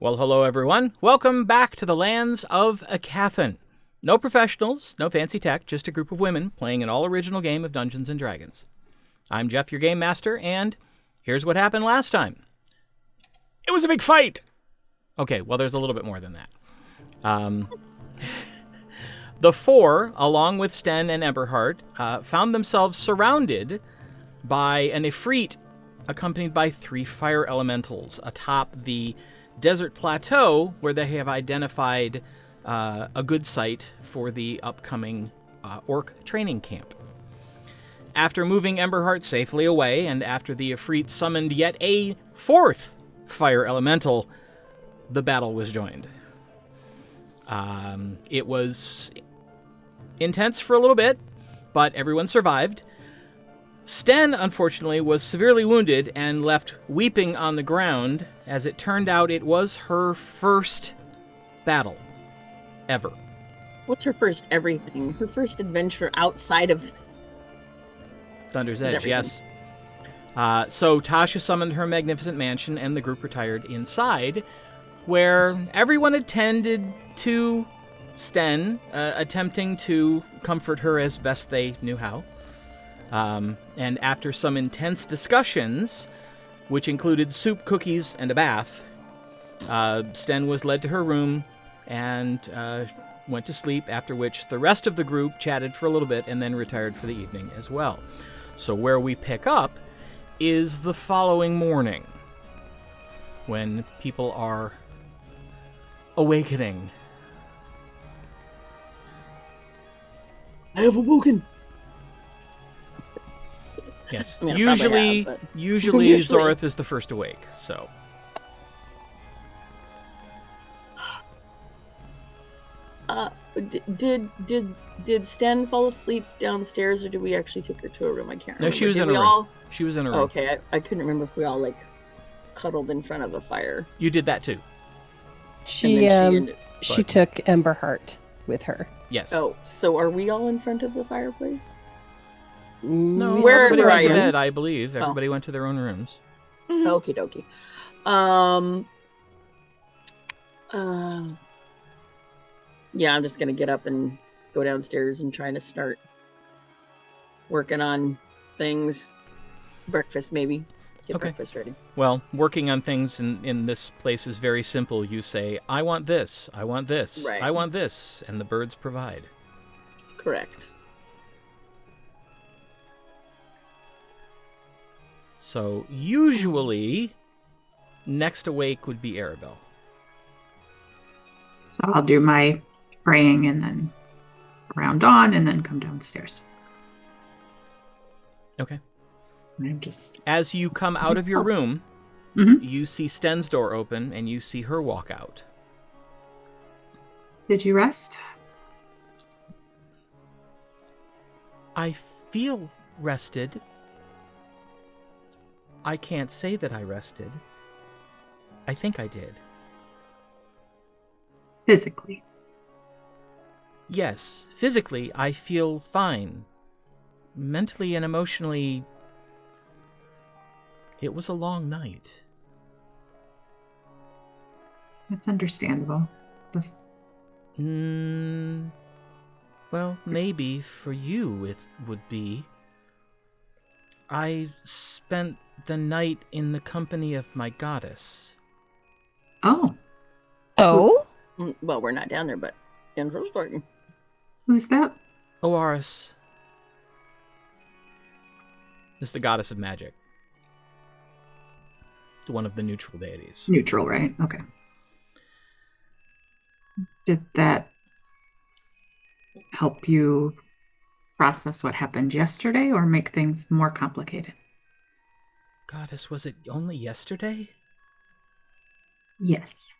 Well, hello everyone. Welcome back to the lands of Aecathan. No professionals, no fancy tech, just a group of women playing an all-original game of Dungeons & Dragons. I'm Jeff, your game master, and here's what happened last time. It was a big fight! Okay, well, there's a little bit more than that. The four, along with Sten and Eberhard, found themselves surrounded by an Efreeti accompanied by 3 fire elementals atop the desert plateau where they have identified a good site for the upcoming orc training camp. After moving Emberheart safely away, and after the Efreeti summoned yet a 4th fire elemental, the battle was joined. It was intense for a little bit, but everyone survived. Sten, unfortunately, was severely wounded and left weeping on the ground. As it turned out, it was her first battle ever. What's her first everything? Her first adventure outside of Thunder's Edge, yes. So Tasha summoned her magnificent mansion, and the group retired inside, where everyone attended to Sten, attempting to comfort her as best they knew how. And after some intense discussions, which included soup, cookies, and a bath, Sten was led to her room and went to sleep, after which the rest of the group chatted for a little bit and then retired for the evening as well. So where we pick up is the following morning, when people are awakening. I have awoken. Yes, I mean, usually Zorith is the first awake, so. Did Sten fall asleep downstairs, or did we actually take her to a room? I can't remember. No, she was in a room. She was in a room. Okay, I couldn't remember if we all cuddled in front of the fire. You did that too. She took Emberheart with her. Yes. Oh, so are we all in front of the fireplace? No, Where everybody went to are bed, you? I believe. Everybody went to their own rooms. Okie dokie. Yeah, I'm just gonna get up and go downstairs and try to start working on things. Breakfast, maybe. Get breakfast ready. Well, working on things in this place is very simple. You say, I want this, I want this, right. I want this, and the birds provide. Correct. So, usually, next awake would be Arabelle. So I'll do my praying and then around dawn and then come downstairs. Okay. I'm just... As you come out of your room, you see Sten's door open and you see her walk out. Did you rest? I feel rested. I can't say that I rested. I think I did. Physically? Yes, physically I feel fine. Mentally and emotionally, it was a long night. That's understandable. Well, maybe for you it would be. I spent the night in the company of my goddess. Oh. Oh? Well, we're not down there, but interesting. Who's that? Oaris. Is the goddess of magic. One of the neutral deities. Neutral, right? Okay. Did that help you process what happened yesterday or make things more complicated? Goddess, was it only yesterday? Yes.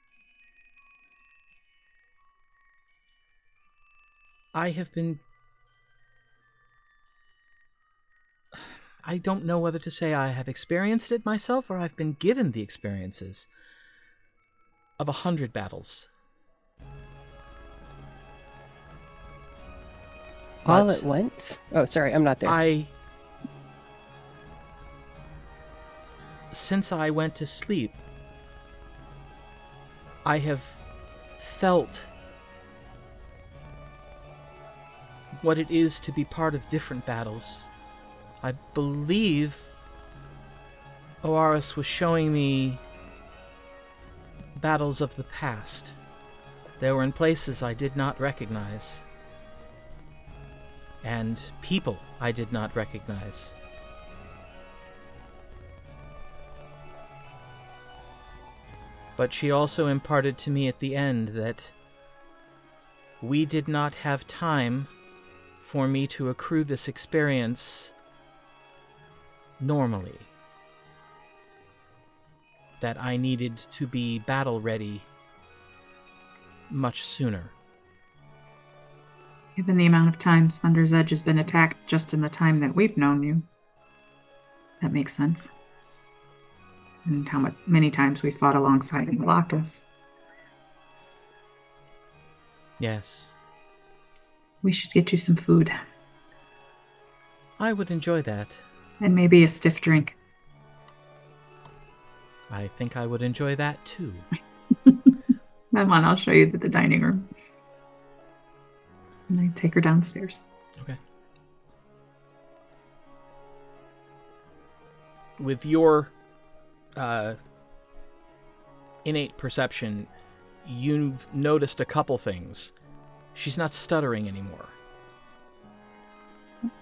I don't know whether to say I have experienced it myself or I've been given the experiences of 100 battles. All at once? Oh, sorry, I'm not there. Since I went to sleep, I have felt what it is to be part of different battles. I believe Oaris was showing me battles of the past. They were in places I did not recognize, and people I did not recognize. But she also imparted to me at the end that we did not have time for me to accrue this experience normally. That I needed to be battle-ready much sooner. Given the amount of times Thunder's Edge has been attacked just in the time that we've known you, that makes sense. And how many times we fought alongside Malacus. Yes. We should get you some food. I would enjoy that. And maybe a stiff drink. I think I would enjoy that too. Come on, I'll show you the dining room. And I take her downstairs. Okay. With your innate perception, you've noticed a couple things. She's not stuttering anymore.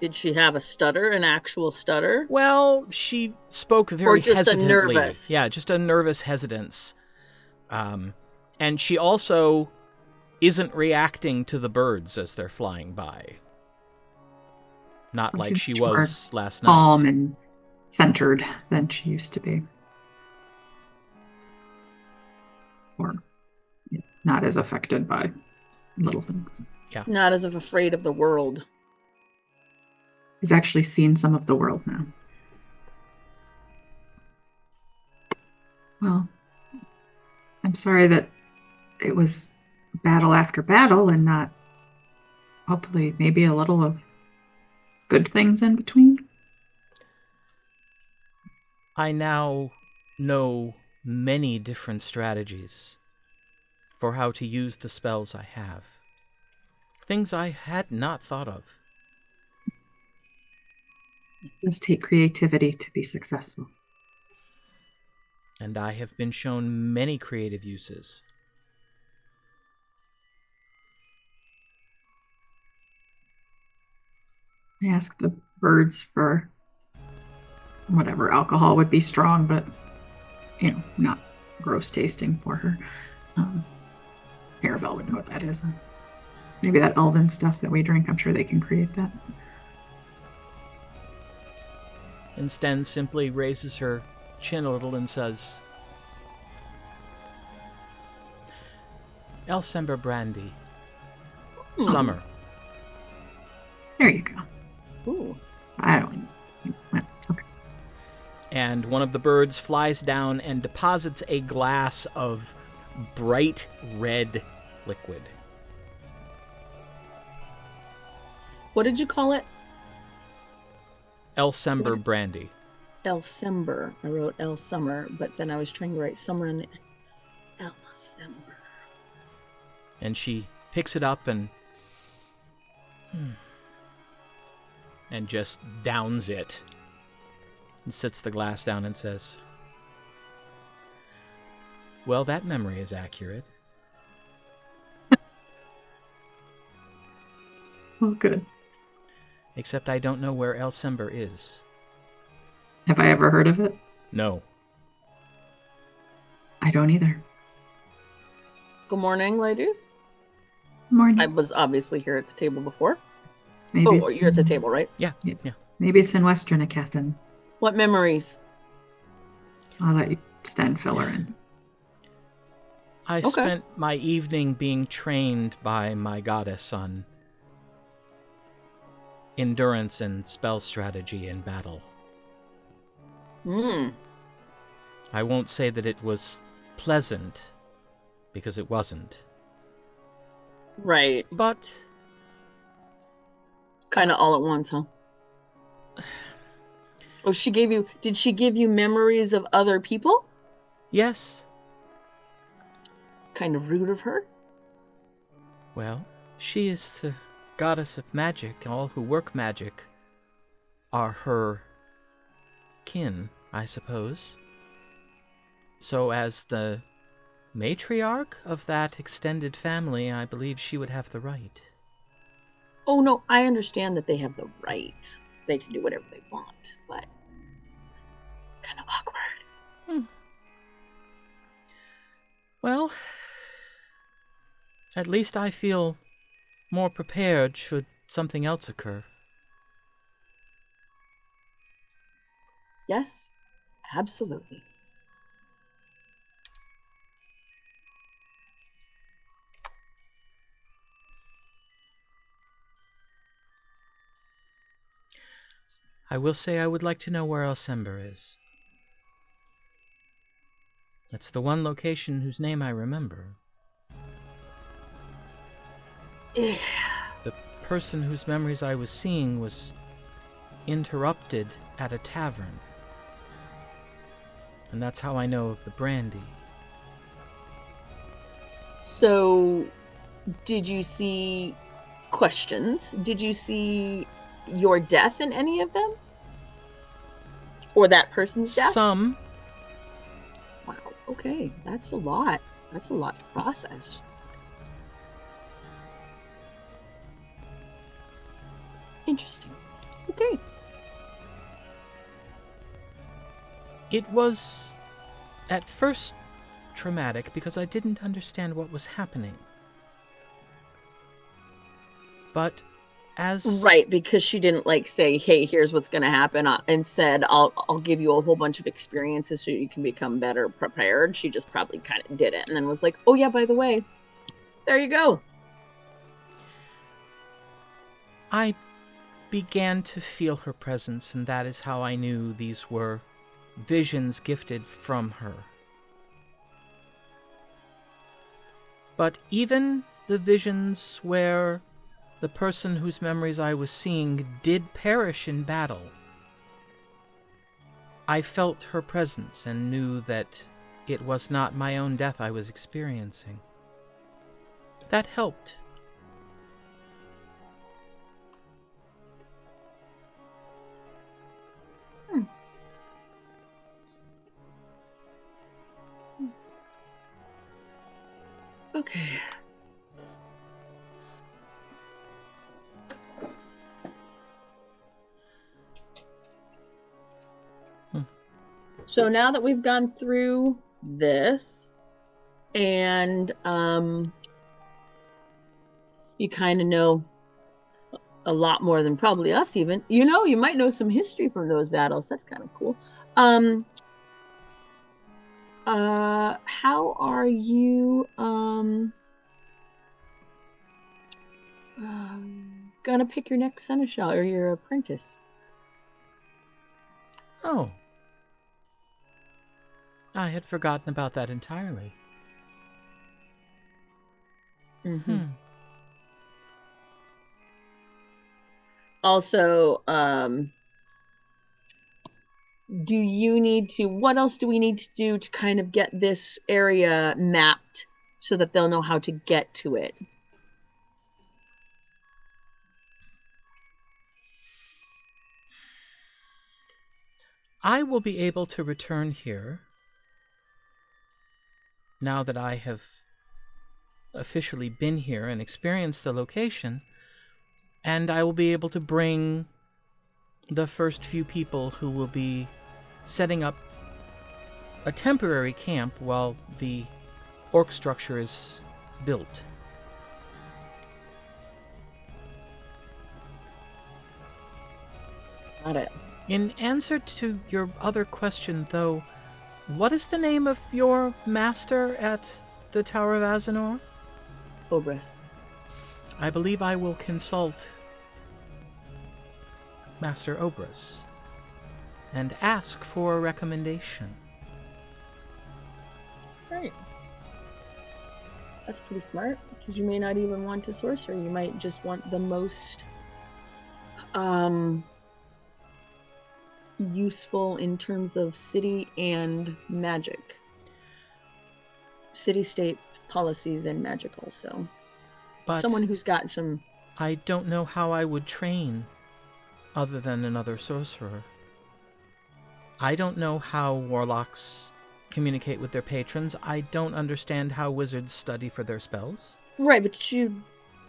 Did she have a stutter, an actual stutter? Well, she spoke very just hesitantly. a nervous? Yeah, just a nervous hesitance. And she also isn't reacting to the birds as they're flying by. Not like she was last night. Calm and centered than she used to be. Or not as affected by little things. Yeah. Not as if afraid of the world. He's actually seen some of the world now. Well, I'm sorry that it was battle after battle and not, hopefully, maybe a little of good things in between. I now know many different strategies for how to use the spells I have. Things I had not thought of. It does take creativity to be successful. And I have been shown many creative uses. I asked the birds for whatever alcohol would be strong, but, not gross tasting for her. Arabelle would know what that is. Maybe that elven stuff that we drink, I'm sure they can create that. And Sten simply raises her chin a little and says, Elsember brandy. Summer. There you go. Ooh. I don't know. Okay. And one of the birds flies down and deposits a glass of bright red liquid. What did you call it? Elsember brandy. Elsember. I wrote El Summer, but then I was trying to write summer in the Elsember. And she picks it up and just downs it. And sits the glass down and says, well, that memory is accurate. Well, good. Except I don't know where Elsember is. Have I ever heard of it? No. I don't either. Good morning, ladies. Morning. I was obviously here at the table before. Maybe Oh, you're at the table, right? Yeah. Maybe it's in Western Aecathan. What memories? I'll let you stand fill her in. I spent my evening being trained by my goddess on endurance and spell strategy in battle. I won't say that it was pleasant, because it wasn't. Right. But kind of all at once, huh? Oh, did she give you memories of other people? yes. kind of rude of her. Well, she is the goddess of magic. All who work magic are her kin, I suppose. So as the matriarch of that extended family, I believe she would have the right. Oh, no, I understand that they have the right. They can do whatever they want, but it's kind of awkward. Well, at least I feel more prepared should something else occur. Yes, absolutely. I will say I would like to know where Elsember is. That's the one location whose name I remember. The person whose memories I was seeing was interrupted at a tavern. And that's how I know of the brandy. So, did you see questions? Did you see your death in any of them? Or that person's death? Some. Wow, okay. That's a lot. That's a lot to process. Interesting. Okay. It was at first traumatic because I didn't understand what was happening. But as... Right, because she didn't say, hey, here's what's going to happen, and said, I'll give you a whole bunch of experiences so you can become better prepared. She just probably kind of did it and then was like, oh yeah, by the way, there you go. I began to feel her presence, and that is how I knew these were visions gifted from her. But even the visions where the person whose memories I was seeing did perish in battle, I felt her presence and knew that it was not my own death I was experiencing. That helped. Okay. So now that we've gone through this, and you kind of know a lot more than probably us even. You might know some history from those battles. That's kind of cool. How are you gonna pick your next seneschal or your apprentice? Oh. I had forgotten about that entirely. Also, what else do we need to do to kind of get this area mapped so that they'll know how to get to it? I will be able to return here now that I have officially been here and experienced the location, and I will be able to bring the first few people who will be setting up a temporary camp while the orc structure is built. Got it. In answer to your other question, though, what is the name of your master at the Tower of Azenor? Obrus. I believe I will consult Master Obrus and ask for a recommendation. Right. That's pretty smart, because you may not even want a sorcerer. You might just want the most useful in terms of city and magic. City-state policies in magical, so But someone who's got some... I don't know how I would train other than another sorcerer. I don't know how warlocks communicate with their patrons. I don't understand how wizards study for their spells. Right, but you're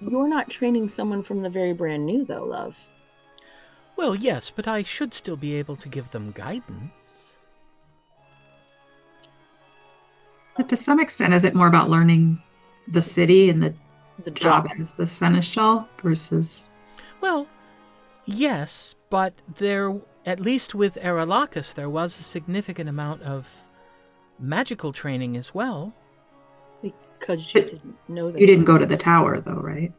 not training someone from the very brand new, though, love. Well, yes, but I should still be able to give them guidance. But to some extent, is it more about learning the city and the job job as the seneschal versus... Well, yes, but there, at least with Aralakis, there was a significant amount of magical training as well. Because you didn't know that. You didn't go to the tower, though, right?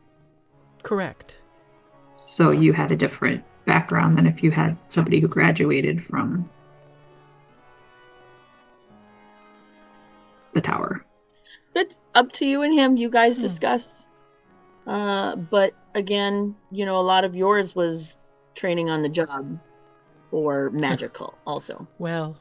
Correct. So you had a different background than if you had somebody who graduated from the tower. That's up to you and him. You guys discuss. But again, a lot of yours was training on the job or magical also. Well,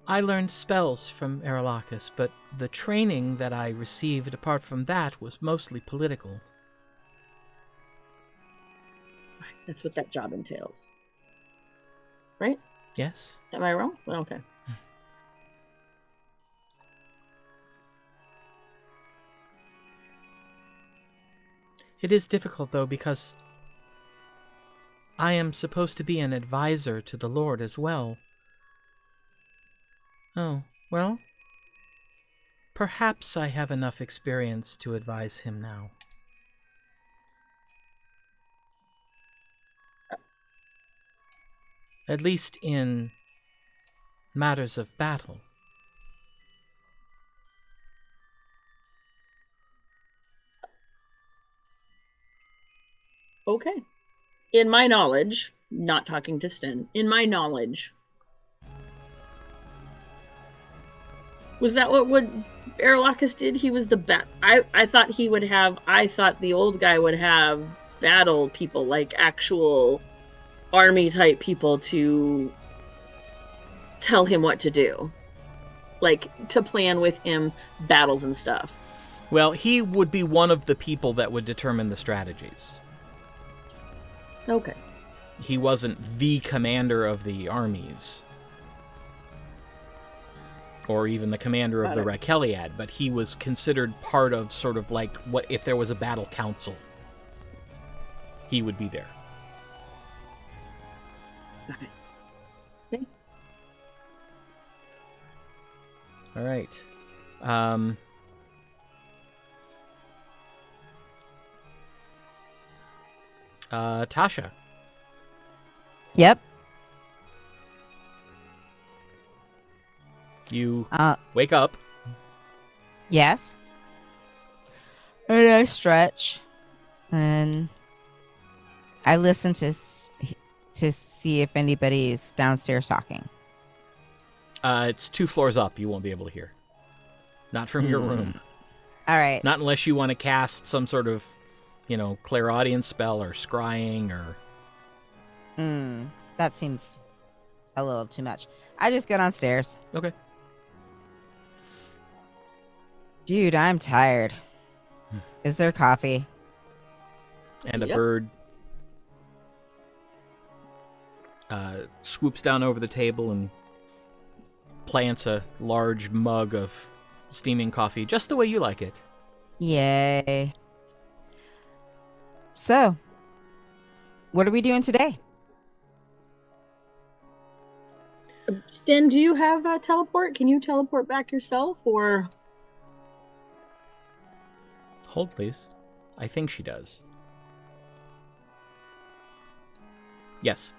I learned spells from Aralakis, but the training that I received apart from that was mostly political. That's what that job entails. Right? Yes? Am I wrong? Okay. It is difficult, though, because I am supposed to be an advisor to the Lord as well. Oh, well, perhaps I have enough experience to advise him now. At least in matters of battle. Okay. In my knowledge, not talking to Sten, in my knowledge, was that what Aralakis did? He was the I thought the old guy would have battle people, like actual army type people to tell him what to do. Like, to plan with him battles and stuff. Well, he would be one of the people that would determine the strategies. Okay. He wasn't the commander of the armies. Or even the commander of the Rakeliad, but he was considered part of sort of like what if there was a battle council. He would be there. Okay. All right. Tasha. Yep. You wake up. Yes. And I stretch. And I listen to see if anybody's downstairs talking. It's 2 floors up. You won't be able to hear. Not from your room. All right. Not unless you want to cast some sort of, clairaudience spell or scrying or... That seems a little too much. I just go downstairs. Okay. Dude, I'm tired. Is there coffee? And a bird swoops down over the table and plants a large mug of steaming coffee, just the way you like it. Yay. So, what are we doing today? Sten, do you have a teleport? Can you teleport back yourself, or... Hold, please. I think she does. Yes.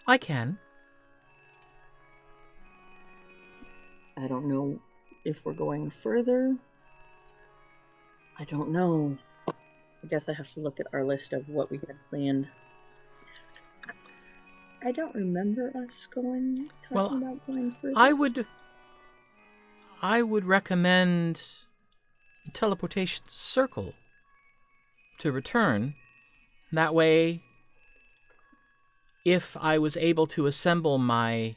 I can. I don't know if we're going further. I don't know. I guess I have to look at our list of what we had planned. I don't remember us talking about going further. I would recommend teleportation circle to return. That way if I was able to assemble my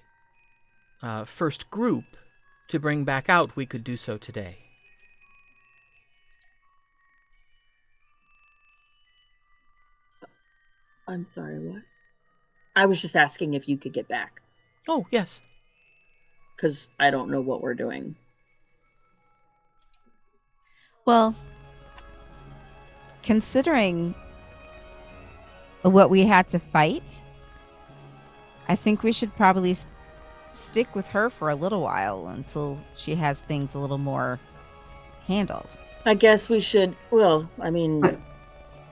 first group to bring back out, we could do so today. I'm sorry, what? I was just asking if you could get back. Oh, yes. Because I don't know what we're doing. Well, considering what we had to fight, I think we should probably stick with her for a little while until she has things a little more handled. I guess we should, well, I mean,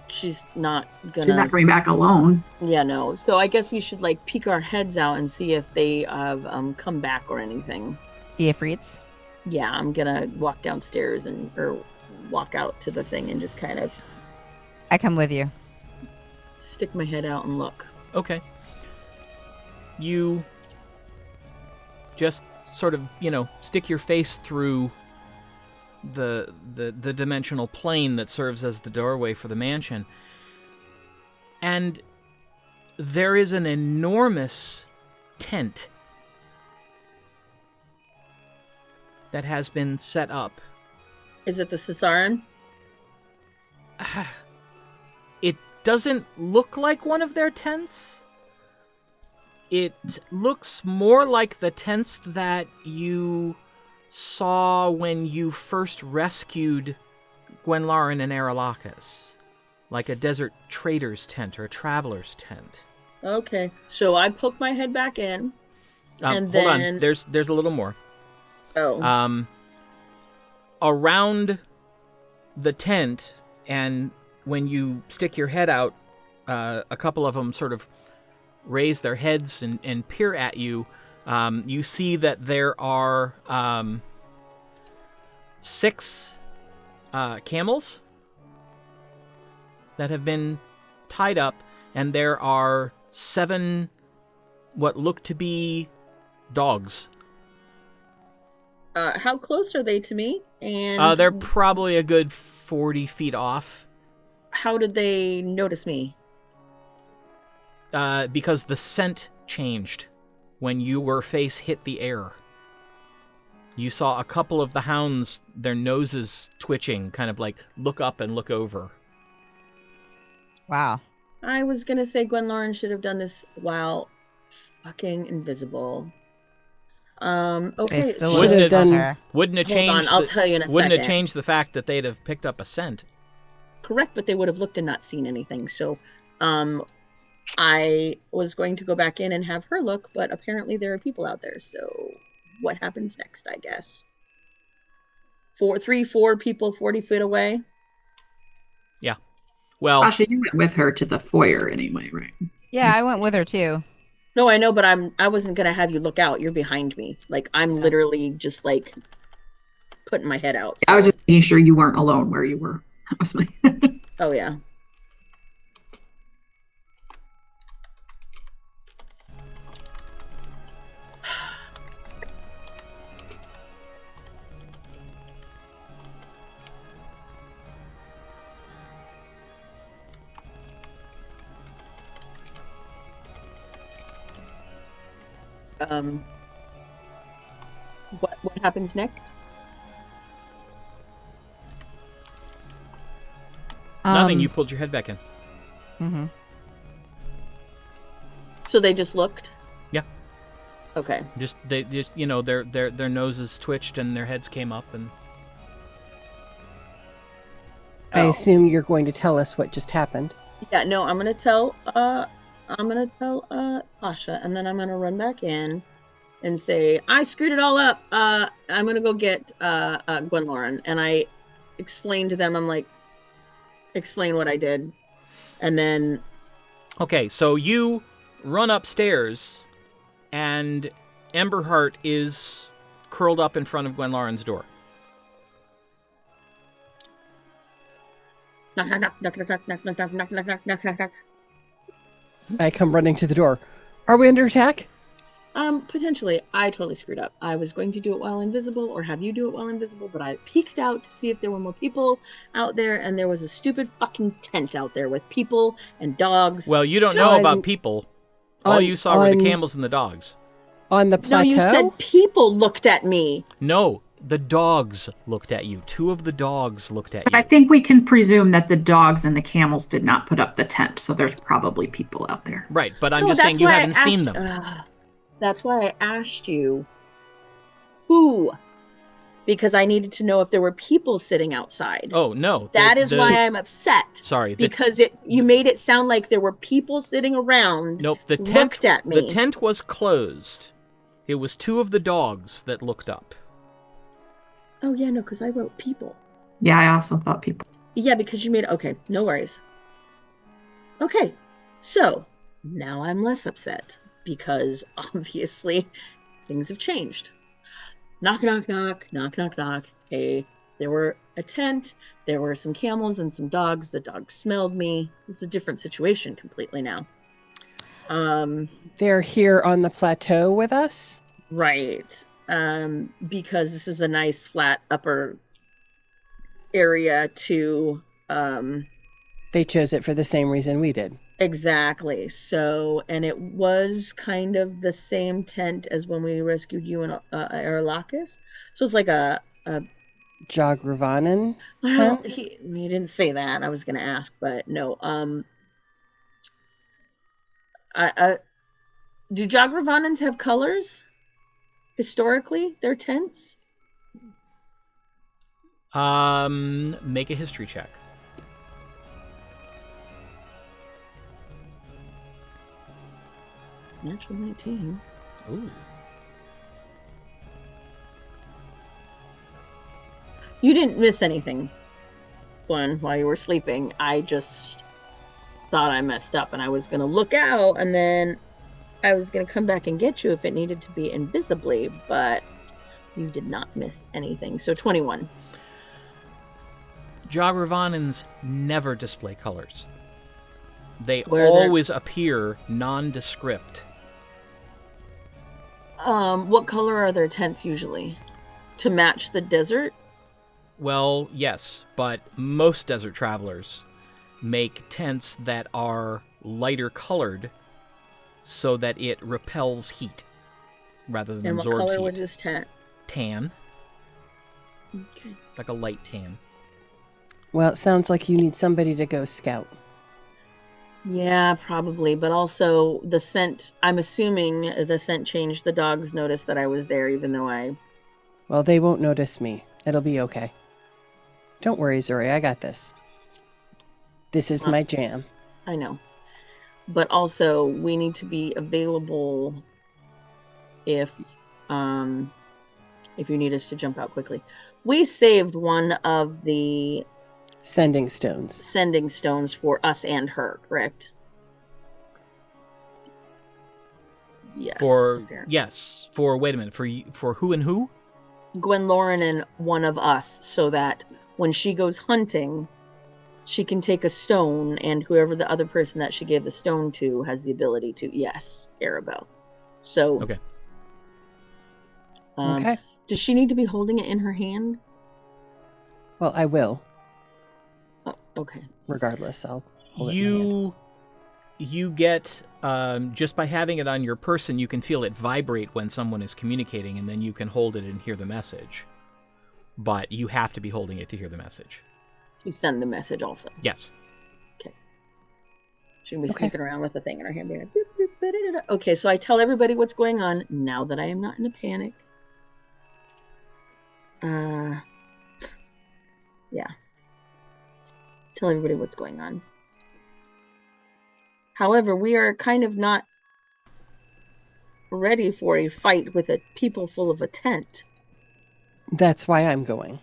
she's not gonna... She's not coming back alone. Yeah, no. So I guess we should, like, peek our heads out and see if they have come back or anything. The Efreets? Yeah, I'm gonna walk downstairs or walk out to the thing and just kind of... I come with you. Stick my head out and look. Okay. You just sort of, stick your face through the dimensional plane that serves as the doorway for the mansion. And there is an enormous tent that has been set up. Is it the Caesaran? It doesn't look like one of their tents. It looks more like the tents that you saw when you first rescued Gwenlaren and Aralakis. Like a desert trader's tent or a traveler's tent. Okay. So I poke my head back in. And hold on. There's a little more. Oh. Around the tent, and when you stick your head out, a couple of them sort of raise their heads and peer at you. You see that there are 6 camels that have been tied up, and there are 7 what look to be dogs. How close are they to me? And they're probably a good 40 feet off. How did they notice me? Because the scent changed when your face hit the air. You saw a couple of the hounds, their noses twitching, kind of like look up and look over. Wow. I was gonna say Gwenlaren should have done this while fucking invisible. Okay. Should have done. Wouldn't it change? Hold on, I'll tell you in a second. Wouldn't it change the fact that they'd have picked up a scent? Correct, but they would have looked and not seen anything. So, I was going to go back in and have her look, but apparently there are people out there. So, what happens next? I guess 4 people 40 feet away. Yeah. Well, Asha, you went with her to the foyer anyway, right? Yeah, I went with her too. No, I know, but I wasn't gonna have you look out. You're behind me. Like I'm literally just like putting my head out. So. I was just making sure you weren't alone where you were. That was my. Oh yeah. What happens next? Nothing. You pulled your head back in. Mm-hmm. So they just looked? Yeah. Okay. They just their noses twitched and their heads came up and. I assume you're going to tell us what just happened. Yeah. No, I'm gonna tell Asha, and then I'm gonna run back in and say I screwed it all up. I'm gonna go get Gwenlaren, and I explain to them. I'm like, explain what I did, and then. Okay, so you run upstairs, and Emberheart is curled up in front of Gwenlaren's door. Knock knock knock knock knock knock knock knock knock knock knock knock knock. I come running to the door. Are we under attack? Potentially. I totally screwed up. I was going to do it while invisible, or have you do it while invisible, but I peeked out to see if there were more people out there, and there was a stupid fucking tent out there with people and dogs. Well, you don't know about people. All you saw were the camels and the dogs. On the plateau? No, you said people looked at me. No, the dogs looked at you. 2 of the dogs looked at But you. I think we can presume that the dogs and the camels did not put up the tent, so there's probably people out there. Right, but I'm No, just that's saying you why I haven't seen asked- them. That's why I asked you who, because I needed to know if there were people sitting outside. Oh, no. That is why I'm upset. Sorry. Because you made it sound like there were people sitting around. Nope, the tent looked at me. The tent was closed. It was 2 of the dogs that looked up. Oh yeah, no, because I wrote people. Yeah, I also thought people. Yeah, because you made okay, no worries. Okay, so now I'm less upset because obviously things have changed. Knock, knock, knock, knock, knock, knock. Hey, there were a tent, there were some camels and some dogs. The dogs smelled me. This is a different situation completely now. They're here on the plateau with us? Right. Because this is a nice flat upper area to They chose it for the same reason we did. exactly. So, and it was kind of the same tent as when we rescued you in Aerolacus. So it's like a Jogravanan well, tent? he didn't say that. I was going to ask, but no. Do Jogravanans have colors? Historically, their tents? Make a history check. Natural 19. Ooh. You didn't miss anything, Glenn, while you were sleeping. I just thought I messed up and I was going to look out and then I was going to come back and get you if it needed to be invisibly, but you did not miss anything. So 21. Jogravanans never display colors. They Where they're- always appear nondescript. What color are their tents usually? To match the desert? Well, yes, but most desert travelers make tents that are lighter colored so that it repels heat rather than And what absorbs color heat. was this tent? Tan, Okay. like a light tan. Well, it sounds like you need somebody to go scout. Yeah, probably. But also the scent, I'm assuming the scent changed. The dogs noticed that I was there, even though I... Well, they won't notice me. It'll be okay. Don't worry, Zuri, I got this. This is my jam. I know. But also, we need to be available if you need us to jump out quickly. We saved one of the Sending stones. sending stones for us and her, correct? Yes. For wait a minute, for who and who? Gwen Lauren and one of us, so that when she goes hunting, she can take a stone, and whoever the other person that she gave the stone to has the ability to. Yes, Arabelle. So. Okay. Okay. Does she need to be holding it in her hand? Well, I will. Oh, okay. Regardless, I'll hold it in my hand. You get just by having it on your person, you can feel it vibrate when someone is communicating, and then you can hold it and hear the message. But you have to be holding it to hear the message. You send the message also. Yes. She can be sneaking around with the thing in her hand. Being like, boop, boop, ba-da-da-da. Okay, so I tell everybody what's going on now that I am not in a panic. Yeah. Tell everybody what's going on. However, we are kind of not ready for a fight with a people full of a tent. That's why I'm going.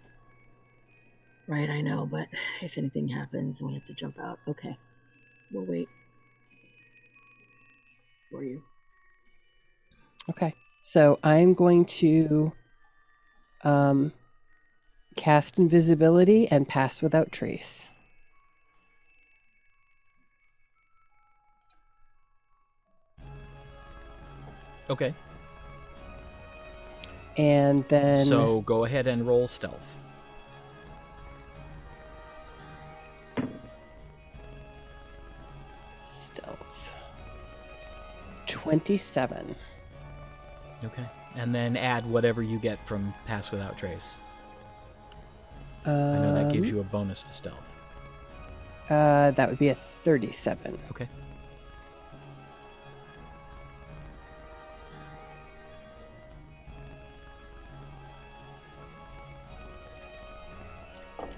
Right, I know, but if anything happens and we have to jump out, okay. We'll wait for you. Okay. So I'm going to cast invisibility and pass without trace. Okay. And then So go ahead and roll stealth. stealth. 12. 27. Okay. And then add whatever you get from Pass Without Trace. I know that gives you a bonus to stealth. That would be a 37. Okay.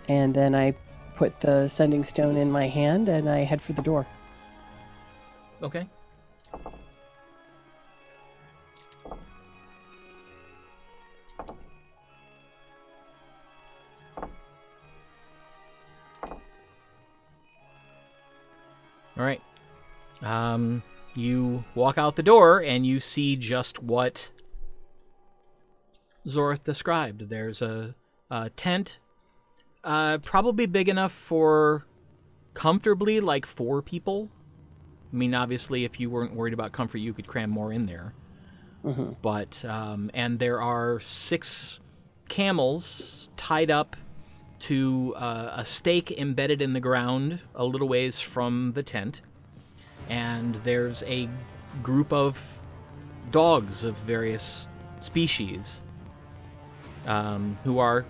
And then I put the sending stone in my hand and I head for the door. Okay. All right. You walk out the door and you see just what Zorith described. There's a tent, probably big enough for comfortably like 4 people. I mean, obviously, if you weren't worried about comfort, you could cram more in there. Mm-hmm. But, and there are 6 camels tied up to a stake embedded in the ground a little ways from the tent. And there's a group of dogs of various species who are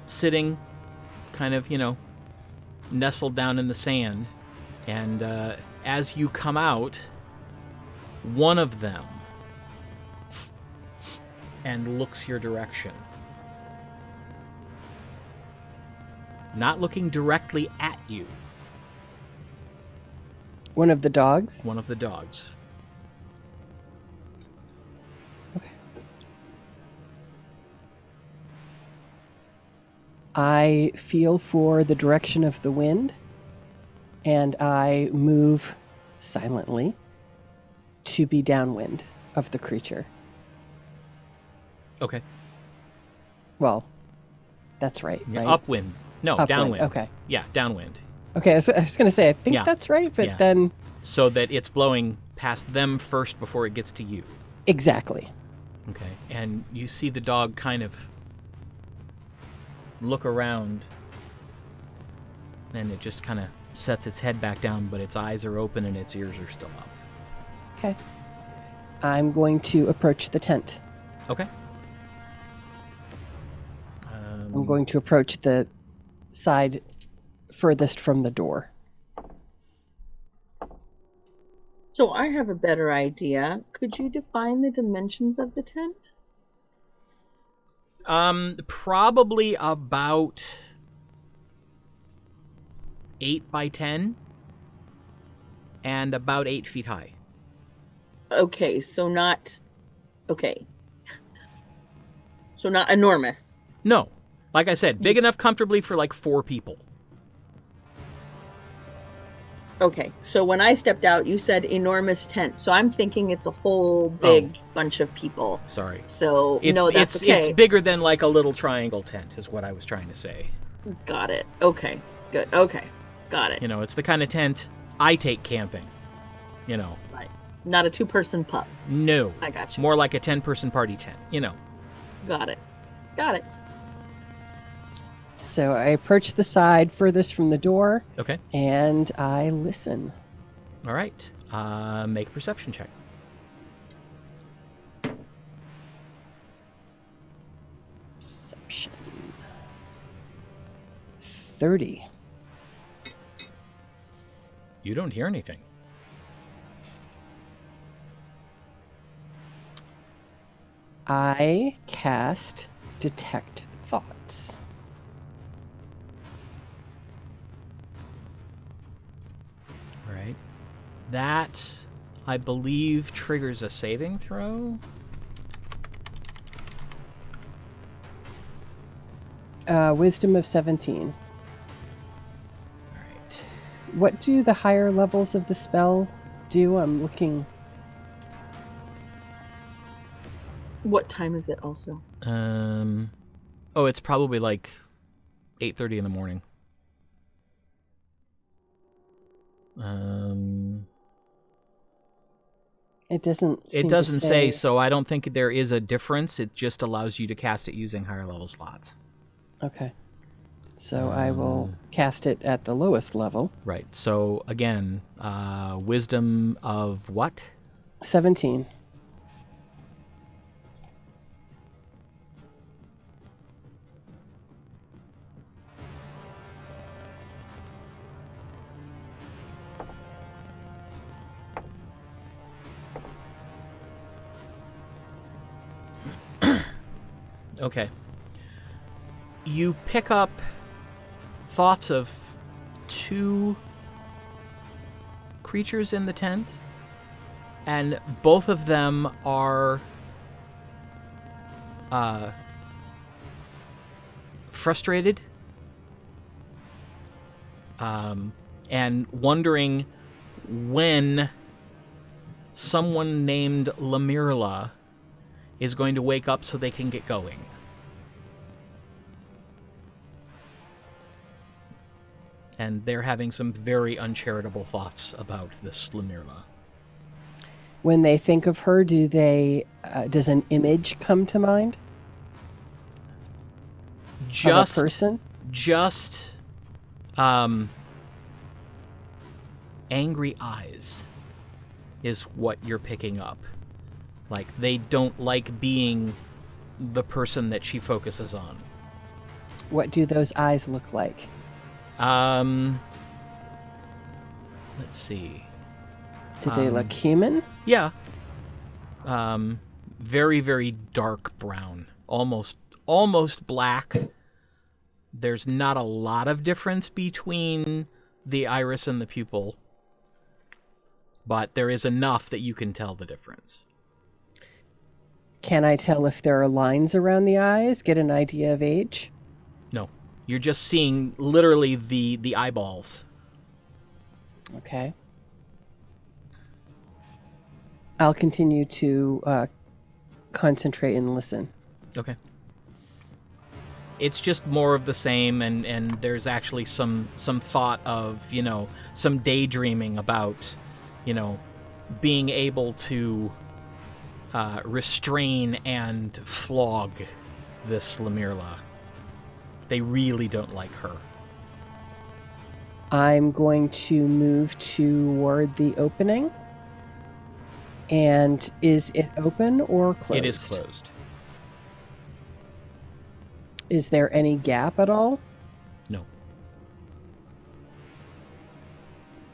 sitting kind of, nestled down in the sand. And as you come out, one of them and looks your direction. Not looking directly at you. One of the dogs? One of the dogs. Okay. I feel for the direction of the wind, and I move silently to be downwind of the creature. Okay. Well, that's right, Yeah, right? upwind. No, Upwind, downwind. okay. Yeah, downwind. Okay, I was going to say, I think Yeah. that's right, but Yeah. then... So that it's blowing past them first before it gets to you. Exactly. Okay. And you see the dog kind of look around, and it just kind of sets its head back down, but its eyes are open and its ears are still up. Okay. I'm going to approach the tent. Okay. I'm going to approach the side furthest from the door. So I have a better idea. Could you define the dimensions of the tent? Probably about 8 by 10 and about 8 feet high. Okay, so not... Okay. So not enormous. No. Like I said, big enough comfortably for like 4 people. Okay, so when I stepped out, you said enormous tent. So I'm thinking it's a whole big bunch of people. Sorry. So, no, that's okay. It's bigger than like a little triangle tent is what I was trying to say. Got it. Okay, good. Okay, got it. It's the kind of tent I take camping. Right. Not a 2-person pup. No. I got you. More like a 10-person party tent, Got it. Got it. So I approach the side furthest from the door, Okay. and I listen. All right. Make a perception check. Perception. 30. You don't hear anything. I cast Detect Thoughts. All right. That, I believe, triggers a saving throw. Wisdom of 17. All right. What do the higher levels of the spell do? I'm looking. What time is it also? Oh, it's probably like 8:30 in the morning. It doesn't seem It doesn't to say, so I don't think there is a difference. It just allows you to cast it using higher level slots. Okay. So I will cast it at the lowest level. Right. So again, wisdom of what? 17. Okay. You pick up thoughts of 2 creatures in the tent, and both of them are frustrated and wondering when someone named Lamirla is going to wake up so they can get going. And they're having some very uncharitable thoughts about this Lamirla. When they think of her, does an image come to mind? Just of a person? Just angry eyes is what you're picking up. Like, they don't like being the person that she focuses on. What do those eyes look like? Let's see. Do they look human? Yeah. Very, very dark brown. Almost black. There's not a lot of difference between the iris and the pupil, but there is enough that you can tell the difference. Can I tell if there are lines around the eyes? Get an idea of age? No. You're just seeing literally the eyeballs. Okay. I'll continue to concentrate and listen. Okay. It's just more of the same, and there's actually some thought of, some daydreaming about, being able to restrain and flog this Lamirla. They really don't like her. I'm going to move toward the opening. And is it open or closed? It is closed. Is there any gap at all? No.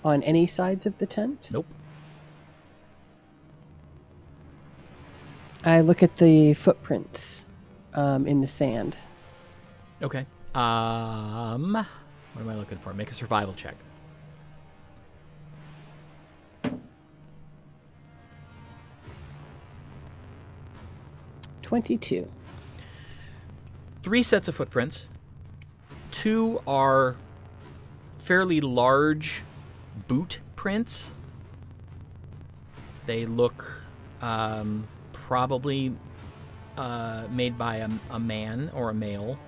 On any sides of the tent? Nope. I look at the footprints in the sand. Okay. What am I looking for? Make a survival check. $22. 3 sets of footprints. 2 are fairly large boot prints. They look probably made by a man or a male.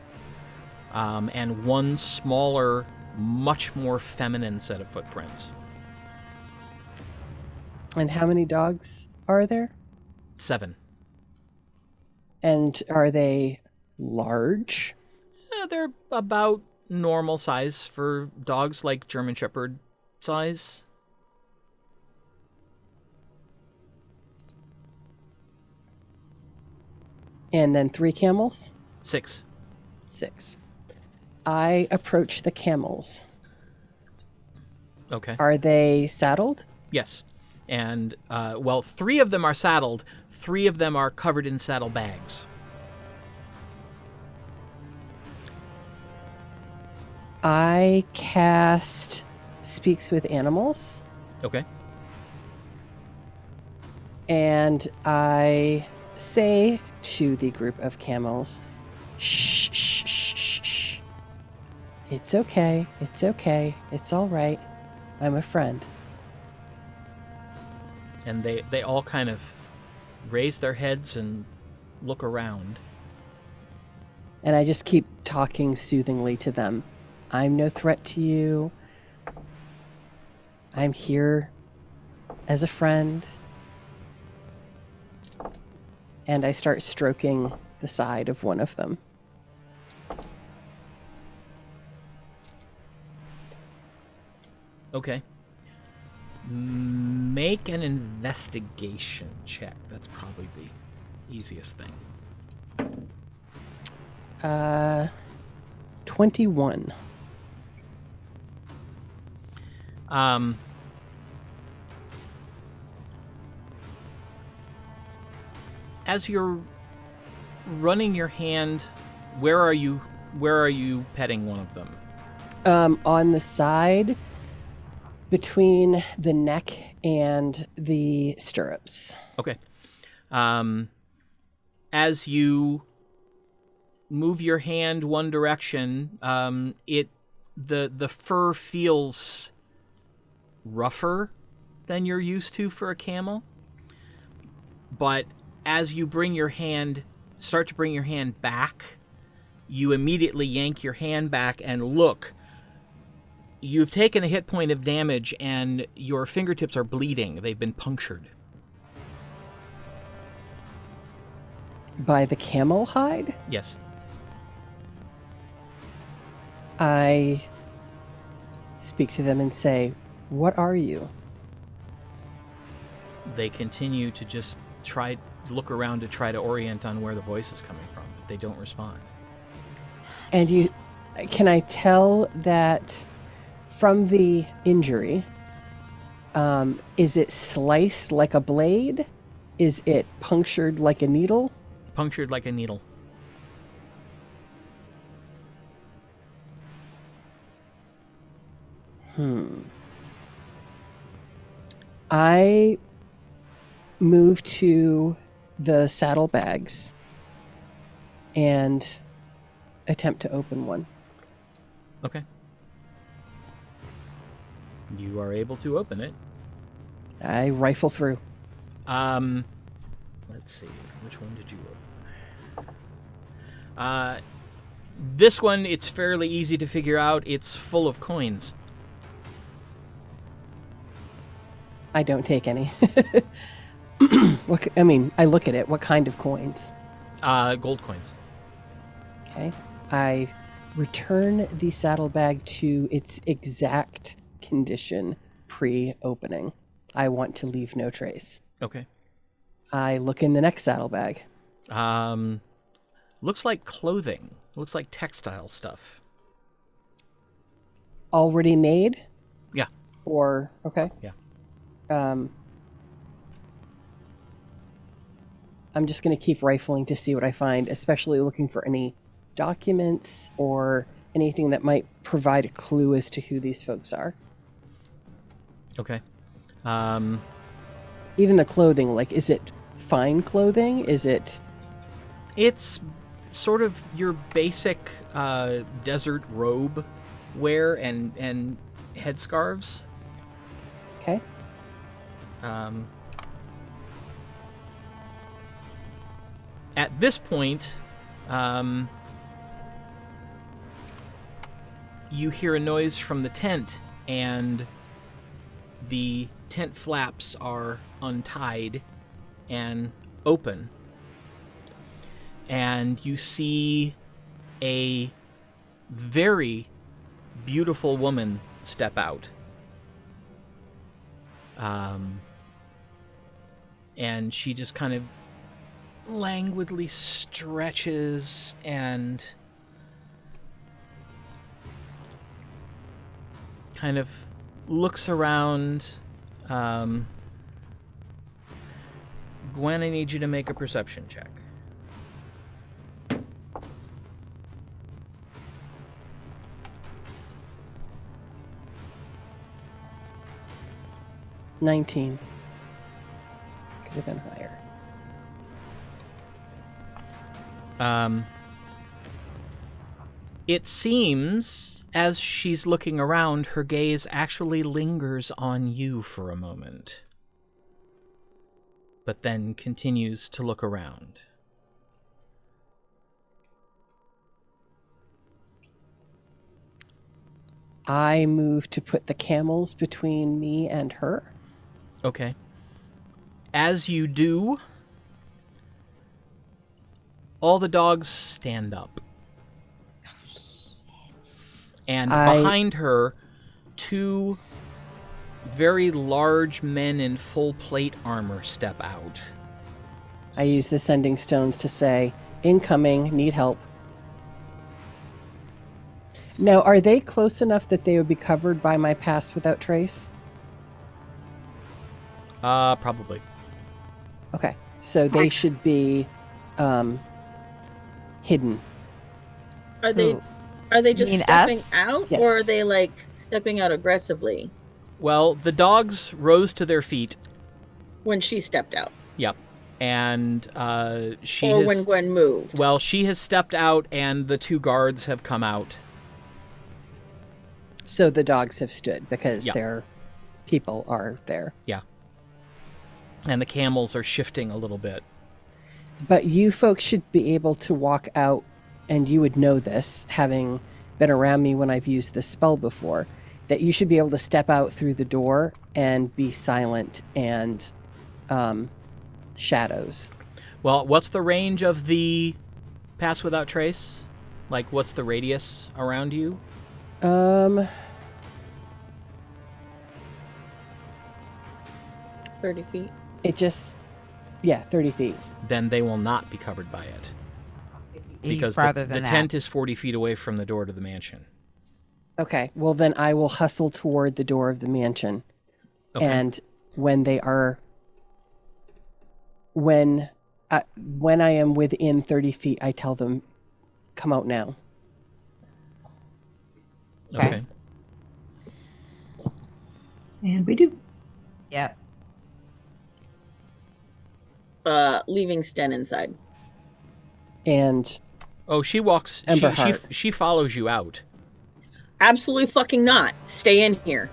And 1 smaller, much more feminine set of footprints. And how many dogs are there? 7. And are they large? They're about normal size for dogs, like German Shepherd size. And then 3 camels? 6. 6. I approach the camels. Okay. Are they saddled? Yes. And, 3 of them are saddled. 3 of them are covered in saddle bags. I cast Speaks with Animals. Okay. And I say to the group of camels, shh, shh, shh, shh, shh. It's okay. It's okay. It's all right. I'm a friend. And they all kind of raise their heads and look around. And I just keep talking soothingly to them. I'm no threat to you. I'm here as a friend. And I start stroking the side of one of them. Okay. Make an investigation check. That's probably the easiest thing. 21. As you're running your hand, where are you petting one of them? On the side between the neck and the stirrups. Okay. As you move your hand one direction, the fur feels rougher than you're used to for a camel. But as you start to bring your hand back, you immediately yank your hand back and look. You've taken a hit point of damage and your fingertips are bleeding. They've been punctured. By the camel hide? Yes. I speak to them and say, "What are you?" They continue to just look around to try to orient on where the voice is coming from, but they don't respond. And can I tell that from the injury, is it sliced like a blade? Is it punctured like a needle? Punctured like a needle. I move to the saddlebags and attempt to open one. Okay. You are able to open it. I rifle through. Let's see. Which one did you open? This one, it's fairly easy to figure out. It's full of coins. I don't take any. I look at it. What kind of coins? Gold coins. Okay. I return the saddlebag to its exact condition pre-opening. I want to leave no trace. Okay. I look in the next saddlebag. Looks like clothing. Looks like textile stuff. Already made? Yeah. Or, okay. Yeah. I'm just going to keep rifling to see what I find, especially looking for any documents or anything that might provide a clue as to who these folks are. Okay. Even the clothing, like, is it fine clothing? Is it... It's sort of your basic desert robe wear and headscarves. Okay. At this point, you hear a noise from the tent, and the tent flaps are untied and open. And you see a very beautiful woman step out. And she just kind of languidly stretches and kind of looks around. Gwen, I need you to make a perception check. $19. Could have been higher. It seems, as she's looking around, her gaze actually lingers on you for a moment, but then continues to look around. I move to put the camels between me and her. Okay. As you do, all the dogs stand up. And behind her, two very large men in full plate armor step out. I use the sending stones to say, incoming, need help. Now, are they close enough that they would be covered by my pass without trace? Probably. Okay, so they should be hidden. Are they just mean stepping us? out, Yes. or are they like stepping out aggressively Well, the dogs rose to their feet. when she stepped out, Yep. And she or has... when Gwen moved? Well, she has stepped out, and the 2 guards have come out. So the dogs have stood because Yeah. their people are there. Yeah. And the camels are shifting a little bit. But you folks should be able to walk out, and you would know this, having been around me when I've used this spell before, that you should be able to step out through the door and be silent and shadows. Well, what's the range of the pass without trace? Like, what's the radius around you? 30 feet. It just, 30 feet. Then they will not be covered by it. Because farther the than that. tent is 40 feet away from the door to the mansion. Okay, well then I will hustle toward the door of the mansion. Okay. And when I am within 30 feet, I tell them, come out now. Okay. And we do. Yep. Leaving Sten inside. And Oh, she walks... Ember She Heart. she follows you out. Absolutely fucking not. Stay in here.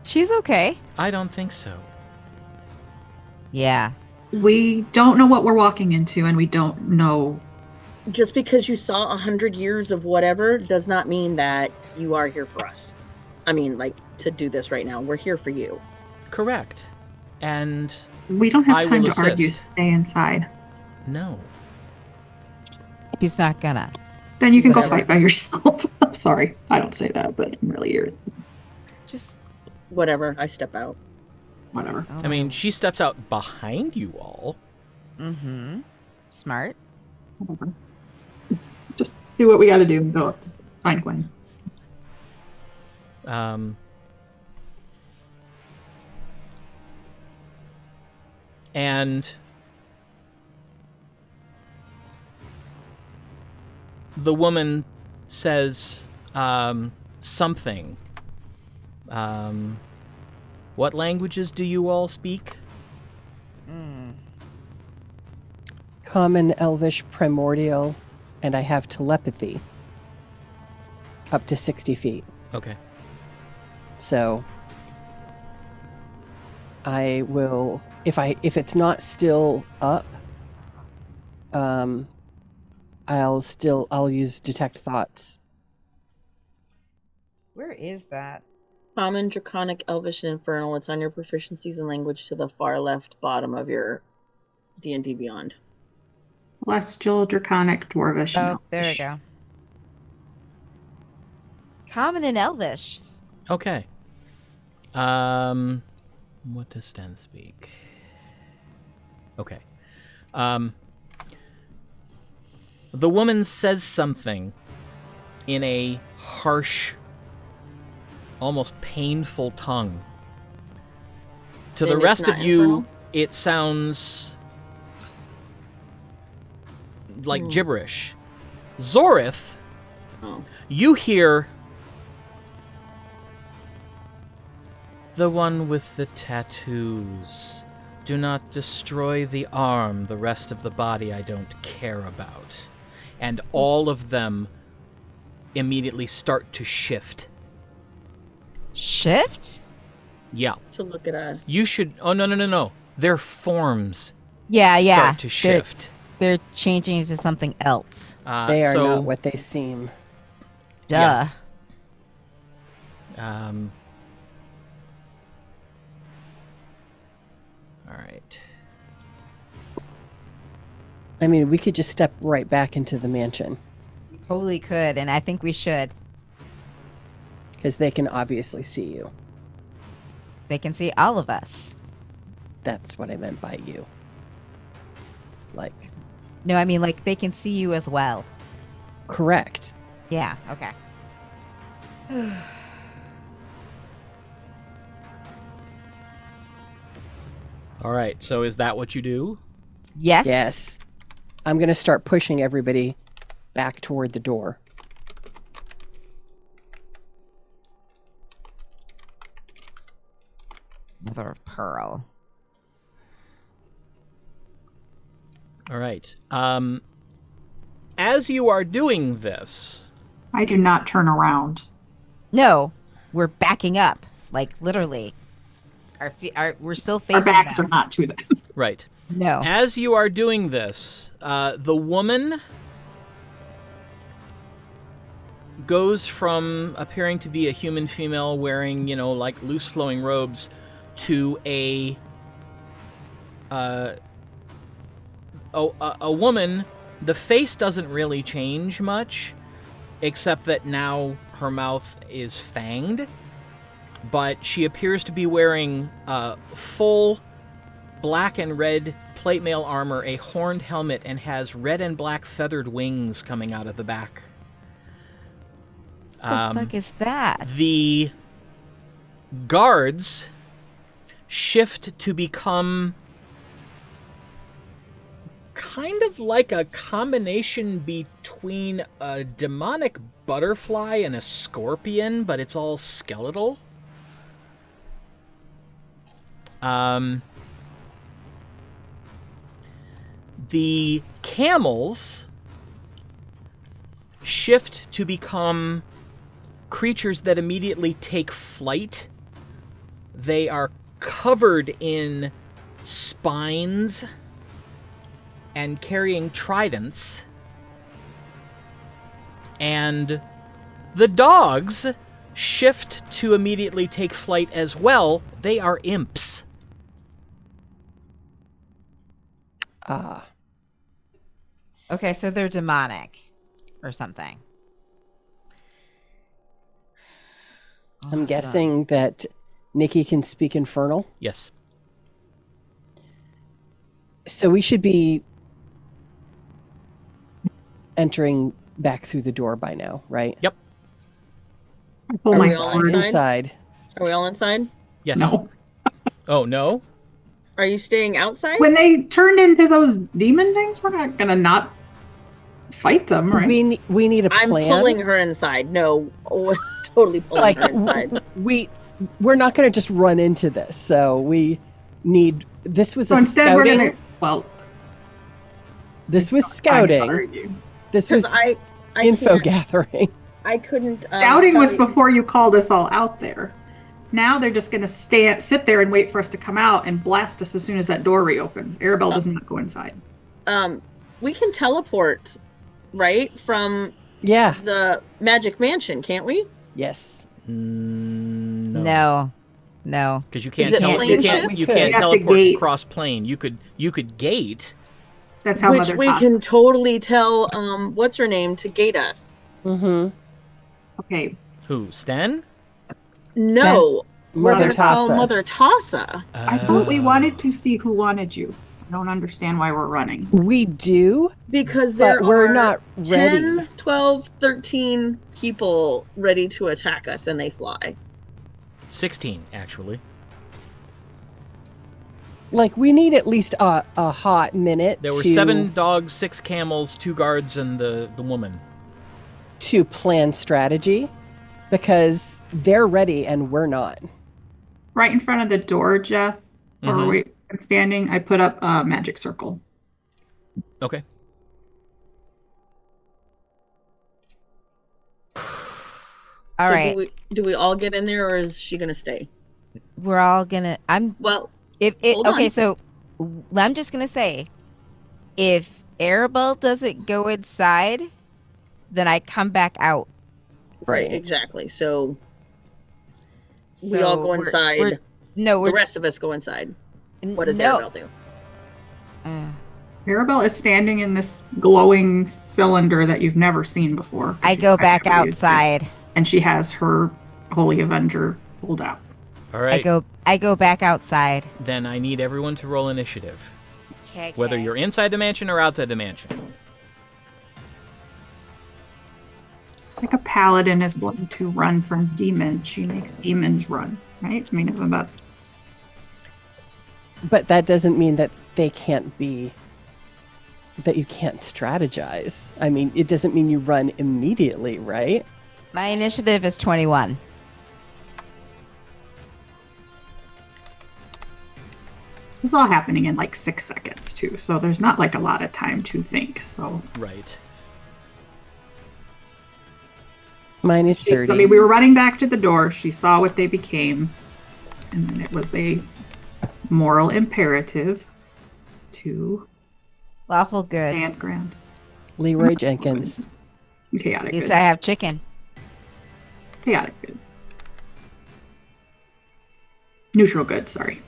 She's okay. I don't think so. Yeah. We don't know what we're walking into, and we don't know. Just because you saw 100 years of whatever does not mean that you are here for us. I mean, like, to do this right now. We're here for you. Correct. And We don't have I time will to argue. assist. Stay inside. no. He's not gonna. Then you can go Whatever. fight by yourself. I'm sorry. I don't say that, but I'm really irritated. Just. Whatever. I step out. Whatever. I mean, she steps out behind you all. Mm-hmm. Smart. Whatever. Just do what we gotta do and go find Gwen. And the woman says something. What languages do you all speak? Common, Elvish, Primordial, and I have telepathy. Up to 60 feet. Okay. So I will, if it's not still up, I'll use detect thoughts. Where is that? Common, Draconic, Elvish, and Infernal. It's on your proficiencies in language to the far left bottom of your D&D Beyond. Celestial, Draconic, Dwarvish. and Oh, there we Elvish. go. Common and Elvish. Okay. What does Sten speak? Okay. The woman says something in a harsh, almost painful tongue. To the And it's rest of not you, infernal? it sounds like gibberish. Zorith, Oh. you hear the one with the tattoos. Do not destroy the arm, the rest of the body I don't care about. And all of them immediately start to shift. Shift? Yeah. To look at us. You should... Oh, no. Their forms Yeah. start to shift. They're changing into something else. They are so, not what they seem. Duh. Yeah. All right. I mean, we could just step right back into the mansion Totally could, and I think we should. because they can obviously see you. They can see all of us. That's what I meant by you. Like, No, I mean, like, they can see you as well. correct. Yeah, okay. All right. So is that what you do? Yes? Yes. I'm going to start pushing everybody back toward the door. Mother of pearl. All right. As you are doing this, I do not turn around. No, we're backing up. Like, literally. We're still facing Our backs them. are not to them. right. No. As you are doing this, the woman goes from appearing to be a human female wearing, like loose flowing robes to a woman. The face doesn't really change much, except that now her mouth is fanged, but she appears to be wearing full black and red plate mail armor, a horned helmet, and has red and black feathered wings coming out of the back. What the fuck is that? The guards shift to become kind of like a combination between a demonic butterfly and a scorpion, but it's all skeletal. The camels shift to become creatures that immediately take flight. They are covered in spines and carrying tridents. And the dogs shift to immediately take flight as well. They are imps. Ah. Okay, so they're demonic or something. I'm Awesome. guessing that Nikki can speak Infernal. Yes. So we should be entering back through the door by now, right? Yep. I pull Are my we all sword. inside? Inside. Are we all inside? Yes. No. Oh, no? Are you staying outside? When they turned into those demon things, we're not gonna not fight them, right? We need a I'm plan. pulling her inside. No, totally pulling Like her inside. we're not going to just run into this. So we need. This was So a instead, scouting. we're gonna. Well, This was I'm scouting. sorry. This Because was I info can't- gathering. I couldn't. Scouting was tell you- before you called us all out there. Now they're just gonna sit there and wait for us to come out and blast us as soon as that door reopens. Arabelle does not go inside. We can teleport, right, from Yeah. the Magic Mansion, can't we? Yes. No. Because you Is can't it tele- plane you shift? can't We you could. can't We have to teleport gate. across plane. You could gate. That's how Which Mother we Toss. can totally tell. What's her name to gate us? Mm-hmm. Okay, Who? Sten? No, we're Mother gonna call Tassa. Mother Tassa. I thought we wanted to see who wanted you. I don't understand why we're running. We do, Because there but we're are not 10, ready. 12, 13 people ready to attack us, and they fly. 16, actually. Like we need at least a hot minute. There were to, 7 dogs, 6 camels, 2 guards, and the woman. to plan strategy, because they're ready and we're not. Right in front of the door, Jeff, or Mhm. wait, I'm standing. I put up a magic circle. Okay. All So right. Do we all get in there, or is she gonna stay? We're all gonna. Well, If it Hold okay, on. so I'm just gonna say, if Arabelle doesn't go inside, then I come back out. right, exactly. So we So all go inside. No, the we're rest of us go inside. What does no. Arabelle do? Arabelle is standing in this glowing cylinder that you've never seen before. I She's go never back used it. outside. And she has her Holy Avenger pulled out. All right. I go back outside. Then I need everyone to roll initiative, Okay. whether you're inside the mansion or outside the mansion. Like a paladin is wanting to run from demons. She makes demons run, right? I mean, isn't that... But that doesn't mean that they can't be, that you can't strategize. I mean, it doesn't mean you run immediately, right? My initiative is 21. It's all happening in like 6 seconds, too. So there's not like a lot of time to think. So Right. Mine is 30. I mean, we were running back to the door. She saw what they became. And then it was a moral imperative to Lawful good. stand ground. Leroy Jenkins. Chaotic At least good. I have chicken. Chaotic good. Neutral good, sorry.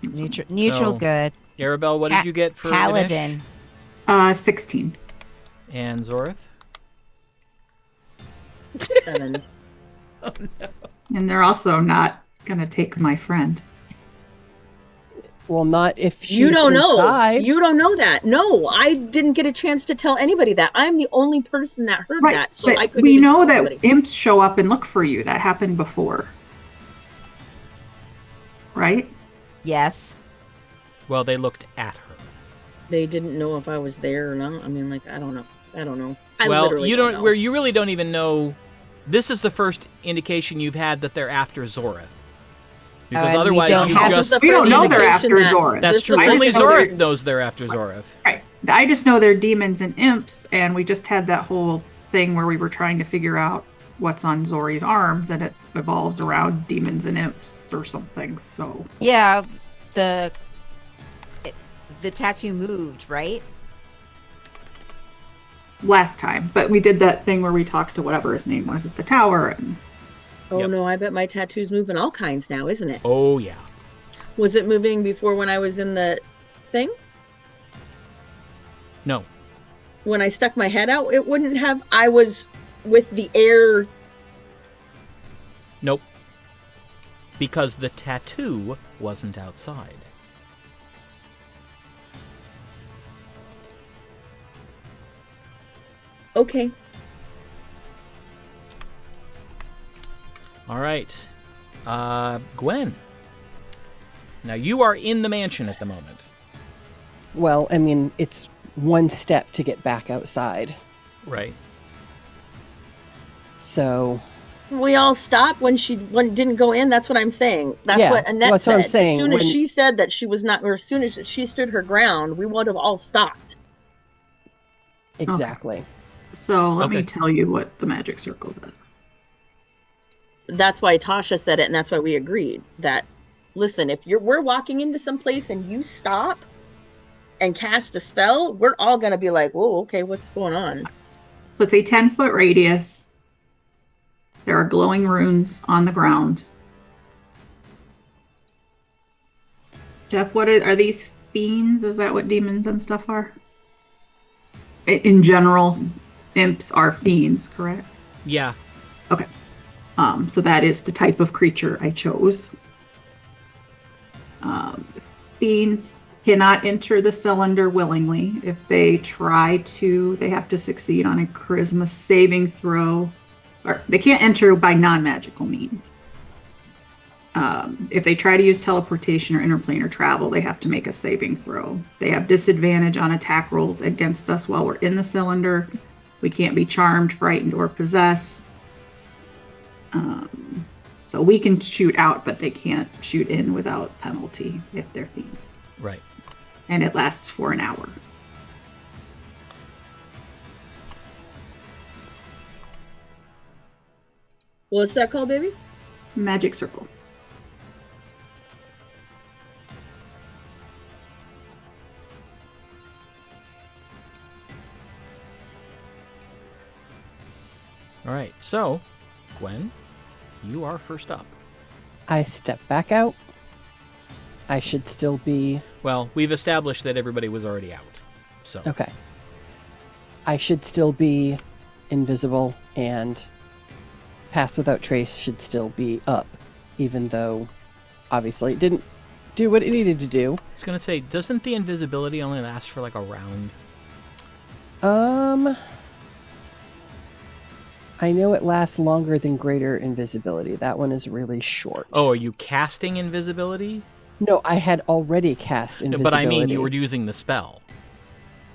Neutral So, good. Arabelle, what did you get for Paladin? Inish? 16. And Zorith? 7. And they're also not gonna take my friend. Well, not if she's You don't know. inside. You don't know that. No, I didn't get a chance to tell anybody that. I'm the only person that heard Right, that, so but I couldn't we even know tell that anybody. imps show up and look for you. That happened before. Right? Yes. Well, they looked at her. They didn't know if I was there or not. I mean, like, I don't know. I Well, literally you don't. know. Where you really don't even know. This is the first indication you've had that they're after Zorith. Because and we otherwise, don't you have- just. We don't know they're after indication that- Zorith. That's This is true. the Only first indication- Zorith knows they're after Zorith. Right. I just know they're demons and imps, and we just had that whole thing where we were trying to figure out what's on Zori's arms, and it evolves around demons and imps or something. So Yeah, the tattoo moved, right? last time, but we did that thing where we talked to whatever his name was at the tower, and Oh Yep. no, I bet my tattoo's moving all kinds now, isn't it? Oh yeah. Was it moving before when I was in the thing? No. When I stuck my head out, it wouldn't have. I was with the air. Nope. Because the tattoo wasn't outside. Okay. All right. Gwen. Now you are in the mansion at the moment. Well, I mean, it's one step to get back outside. Right. So, We all stopped when she didn't go in. That's what I'm saying. That's Yeah, what Annette that's said. what I'm saying. As soon as When- she said that she was not, or as soon as she stood her ground, we would have all stopped. exactly. so let me Okay. tell you what the magic circle does. That's why Tasha said it, and that's why we agreed that. Listen, if we're walking into some place and you stop and cast a spell, we're all gonna be like, "Whoa, okay, what's going on?" So it's a 10-foot radius. There are glowing runes on the ground. Jeff, are these fiends? Is that what demons and stuff are? In general, imps are fiends, correct? Yeah. Okay. So that is the type of creature I chose. Fiends cannot enter the cylinder willingly. If they try to, they have to succeed on a charisma saving throw. Or they can't enter by non-magical means. If they try to use teleportation or interplanar travel, they have to make a saving throw. They have disadvantage on attack rolls against us while we're in the cylinder. We can't be charmed, frightened, or possessed. So we can shoot out, but they can't shoot in without penalty if they're fiends. Right. And it lasts for an hour. What's that called, baby? Magic circle. All right. So, Gwen, you are first up. I step back out. I should still be. Well, we've established that everybody was already out. So. Okay. I should still be invisible, and Pass Without Trace should still be up, even though obviously. It didn't do what it needed to do. I was gonna say, doesn't the invisibility only last for like a round? I know it lasts longer than greater invisibility. That one is really short. Oh, are you casting invisibility? No, I had already cast invisibility. But I mean, you were using the spell,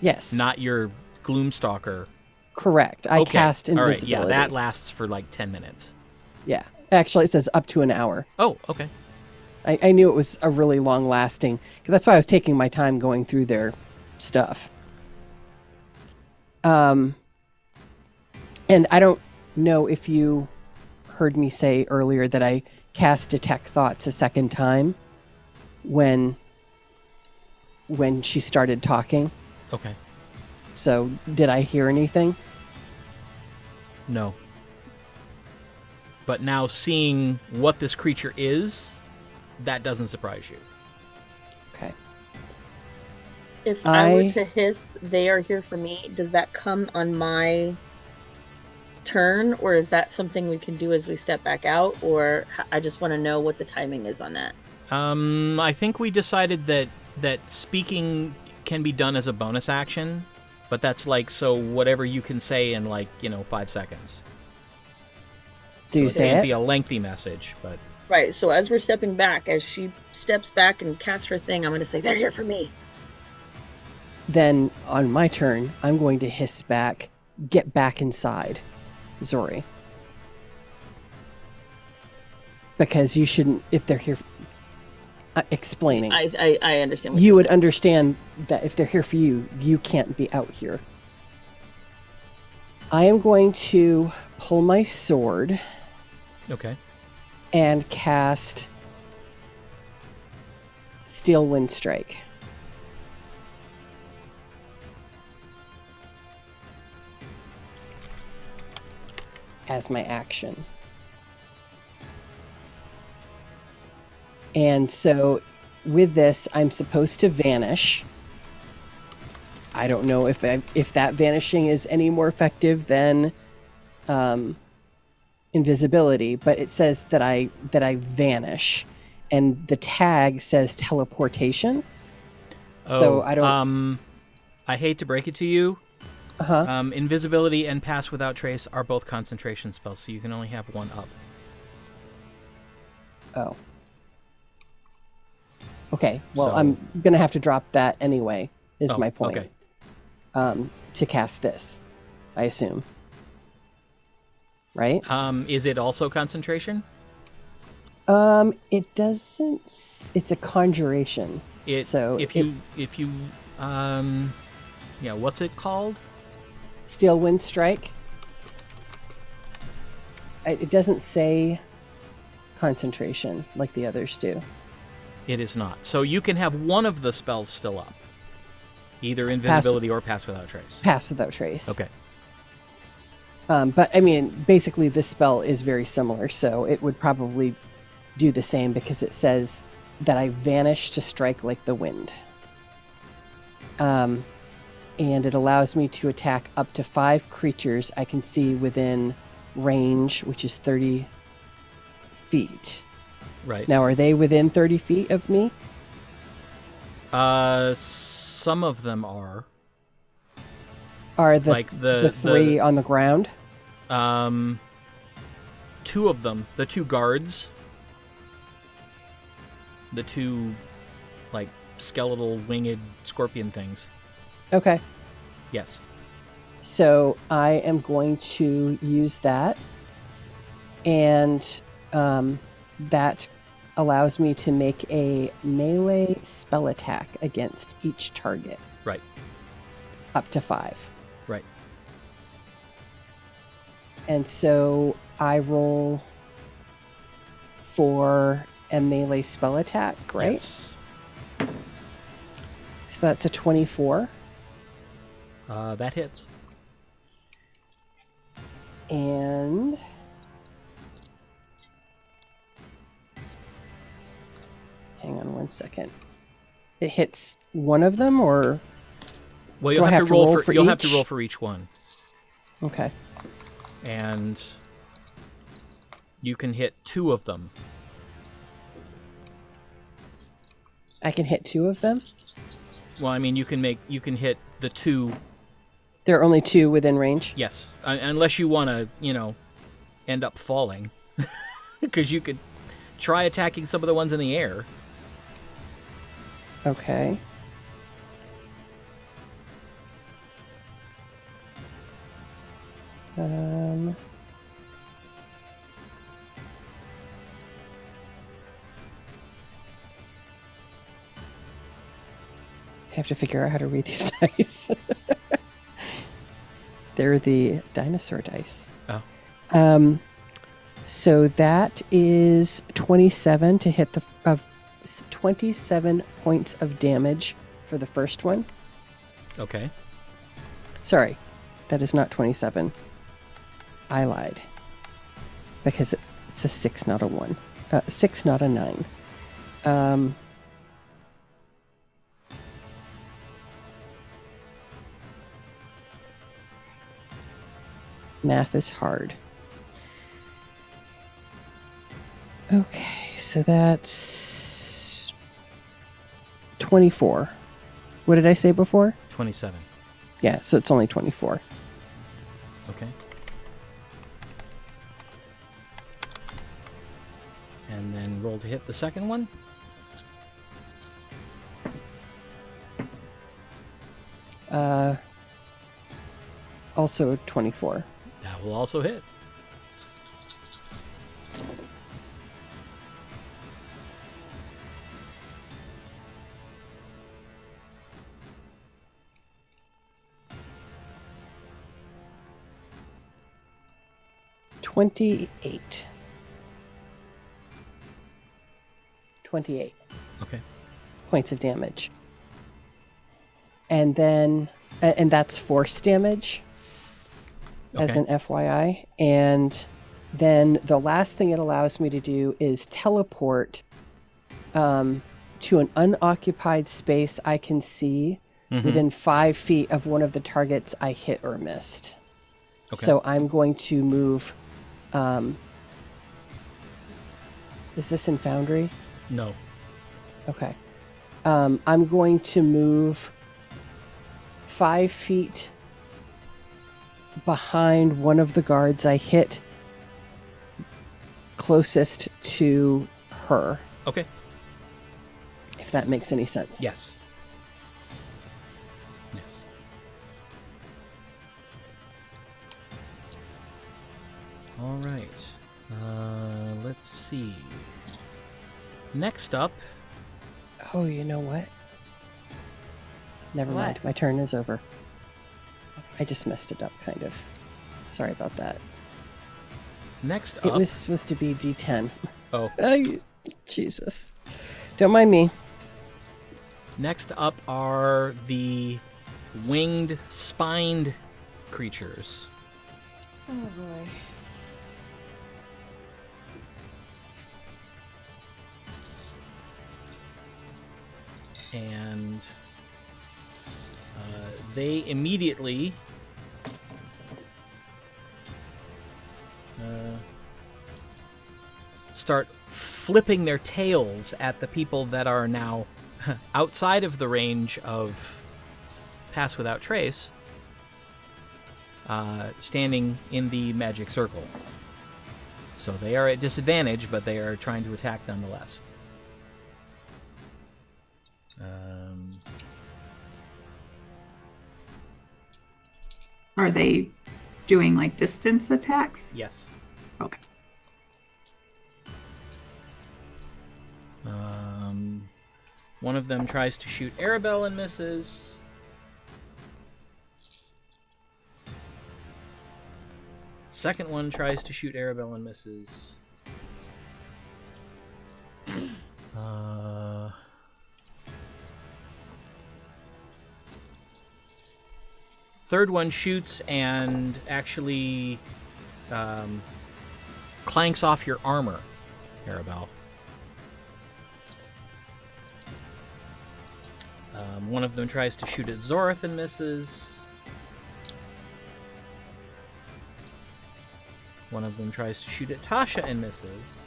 yes, not your Gloomstalker. correct. I cast invisibility. All right, yeah, that lasts for like 10 minutes. Yeah, actually, it says up to an hour. Oh, okay. I knew it was a really long lasting, because that's why I was taking my time going through their stuff. And I don't know if you heard me say earlier that I cast Detect Thoughts a second time when she started talking. Okay. So did I hear anything? No. But now seeing what this creature is, that doesn't surprise you. Okay. If I were to hiss, they are here for me, does that come on my turn, or is that something we can do as we step back out, or I just want to know what the timing is on that? I think we decided that speaking can be done as a bonus action, but that's like, so whatever you can say in 5 seconds. Do you say It can't it? be a lengthy message, but... Right, so as we're stepping back, as she steps back and casts her thing, I'm going to say, they're here for me. Then on my turn, I'm going to hiss back, get back inside, Zori. Because you shouldn't, if they're here, explaining. I understand what You you're would saying. understand that if they're here for you, you can't be out here. I am going to pull my sword Okay. and cast Steel Wind Strike. As my action. And so with this, I'm supposed to vanish. I don't know if that vanishing is any more effective than invisibility, but it says that I vanish, and the tag says teleportation. So I don't. I hate to break it to you. Invisibility and Pass Without Trace are both concentration spells, so you can only have one up. Oh. Okay. Well, So- I'm gonna have to drop that anyway. Is my point. Okay. To cast this, I assume. Right? Is it also concentration? It doesn't. It's a conjuration. So if you what's it called? Steel Wind Strike. It doesn't say concentration like the others do. It is not. So you can have one of the spells still up. Either invisibility or Pass Without Trace. Pass Without Trace. Okay. But I mean, basically this spell is very similar, so it would probably do the same because it says that I vanish to strike like the wind. And it allows me to attack up to 5 creatures I can see within range, which is 30 feet. Right. Now, are they within 30 feet of me? Some of them are. Are the, Like the 3 on the ground? 2 of them, the 2 guards, the 2 skeletal winged scorpion things. Okay. Yes. So I am going to use that, and that allows me to make a melee spell attack against each target. Right. Up to 5. Right. And so I roll for a melee spell attack, right? Yes. So that's a 24. That hits. And hang on one second. It hits one of them, or Well, Do you'll I have, have to to roll roll for for you'll have to each? roll for each one, okay. and you can hit 2 of them. I can hit 2 of them? Well, I mean, you can hit the 2. There are only 2 within range? Yes, unless you want to, end up falling, because you could try attacking some of the ones in the air. Okay. I have to figure out how to read these dice. They're the dinosaur dice. Oh. So that is 27 to hit 27 points of damage for the first one. Okay. Sorry, that is not 27. I lied. Because it's a 6, not a 1. 6, not a 9. Math is hard. Okay, so that's 24. What did I say before? 27. Yeah, so it's only 24. Okay. And then roll to hit the second one. Also 24. That will also hit. $28. 28 Okay. points of damage. And then, and that's force damage, as Okay. an FYI. And then the last thing it allows me to do is teleport to an unoccupied space I can see within 5 feet of one of the targets I hit or missed. Okay. So I'm going to move. Is this in Foundry? No. Okay. I'm going to move 5 feet behind one of the guards I hit closest to her, Okay. if that makes any sense. Yes. Yes. All right. Let's see. Next up. Oh, you know what? Never What? mind. My turn is over. I just messed it up, kind of. Sorry about that. Next It up. was supposed to be D10. Oh. Jesus. Don't mind me. Next up are the winged, spined creatures. Oh boy. And they immediately start flipping their tails at the people that are now outside of the range of Pass Without Trace, standing in the magic circle. So they are at disadvantage, but they are trying to attack nonetheless. Are they doing like distance attacks? Yes. Okay. One of them tries to shoot Arabelle and misses. Second one tries to shoot Arabelle and misses. Third one shoots and actually clanks off your armor, Arabelle. One of them tries to shoot at Zorith and misses. One of them tries to shoot at Tasha and misses.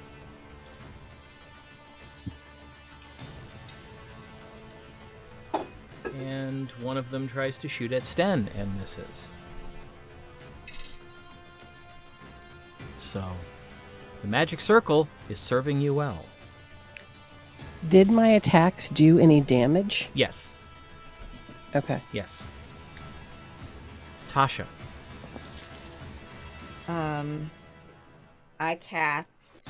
And one of them tries to shoot at Sten and misses. So, the magic circle is serving you well. Did my attacks do any damage? Yes. Okay. Yes. Tasha. I cast.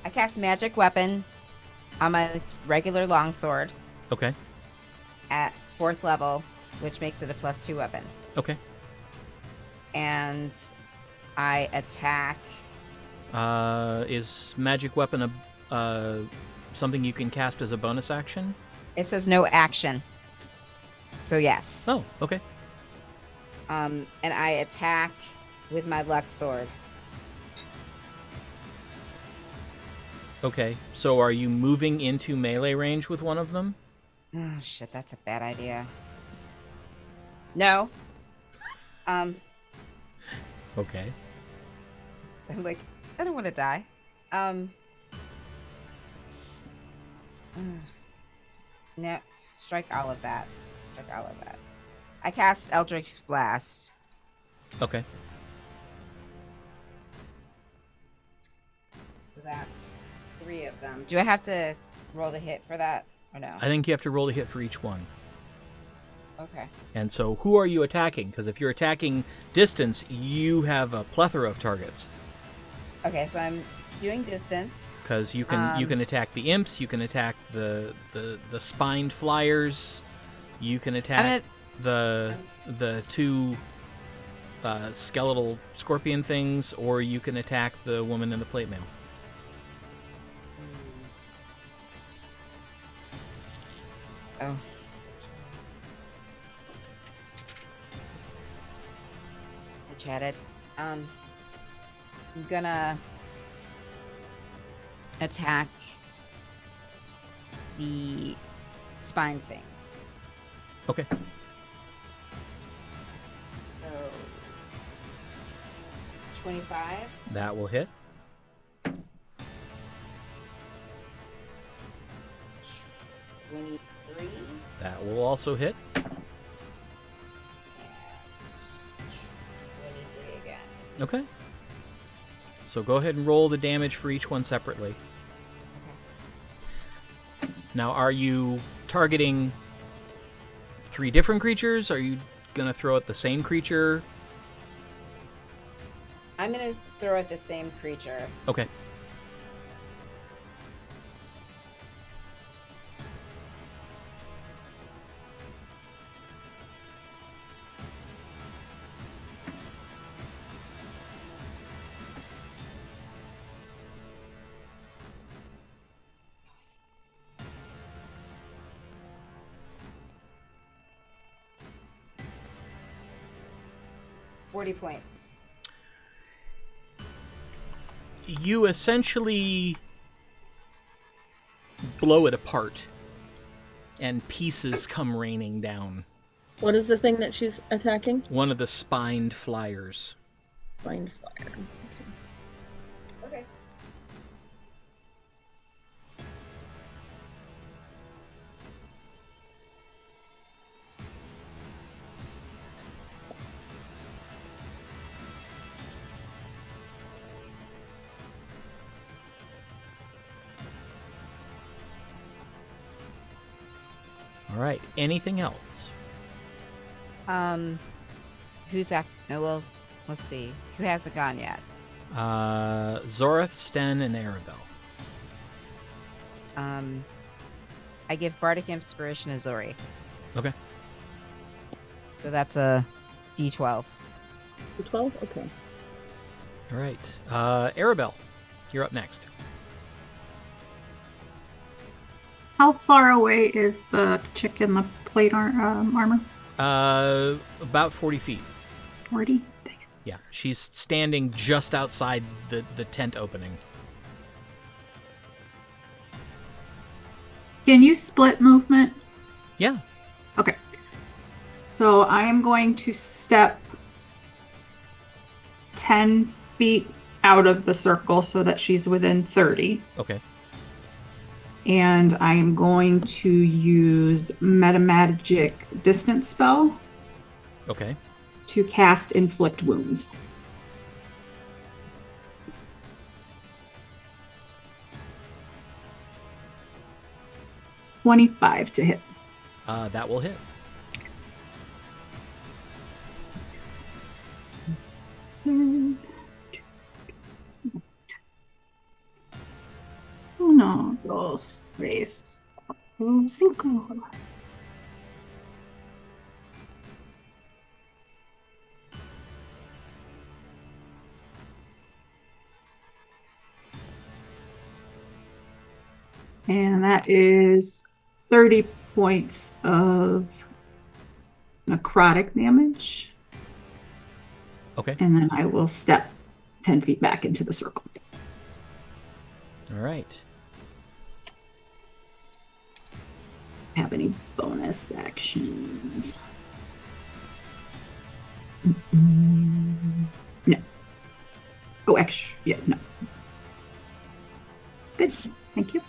I cast magic weapon on my regular longsword Okay. at 4th level, which makes it a +2 weapon. Okay. And I attack. Is magic weapon something you can cast as a bonus action? It says no action. So yes. Oh, okay. And I attack with my luck sword. Okay. So are you moving into melee range with one of them? Oh shit, that's a bad idea. No. Okay. I'm like, I don't want to die. No, strike all of that. Strike all of that. I cast Eldritch Blast. Okay. So that's 3 of them. Do I have to roll to hit for that or no? I think you have to roll to hit for each one. Okay. And so who are you attacking? Because if you're attacking distance, you have a plethora of targets. Okay, so I'm doing distance. Because you can attack the imps, you can attack the spined flyers, you can attack the 2 skeletal scorpion things, or you can attack the woman in the plate mail. Oh. I chatted. I'm gonna attack the spine things. Okay. So 25. That will hit. 23. That will also hit. And 23 again. Okay. So go ahead and roll the damage for each one separately. Okay. Now, are you targeting 3 different creatures? Are you going to throw at the same creature? I'm gonna throw at the same creature. Okay. Points. You essentially blow it apart, and pieces come raining down. What is the thing that she's attacking? One of the spined flyers. Blind fire. Okay. All right. Anything else? Who's that? No, well, let's see. Who hasn't gone yet? Zorith, Sten, and Arabelle. I give Bardic Inspiration to Zori. Okay. So that's a D12. 12? Okay. All right. Arabelle, you're up next. How far away is the chick in the plate armor? About 40 feet. 40? Dang it. Yeah, she's standing just outside the tent opening. Can you split movement? Yeah. Okay. So I am going to step 10 feet out of the circle so that she's within 30. Okay. And I am going to use Metamagic Distance Spell Okay. to cast Inflict Wounds. $25 to hit. That will hit. Uno, dos, tres, cuatro, cinco. And that is 30 points of necrotic damage. Okay. And then I will step 10 feet back into the circle. All right. Have any bonus actions? No. Oh, actually, yeah, no. Good. Thank you.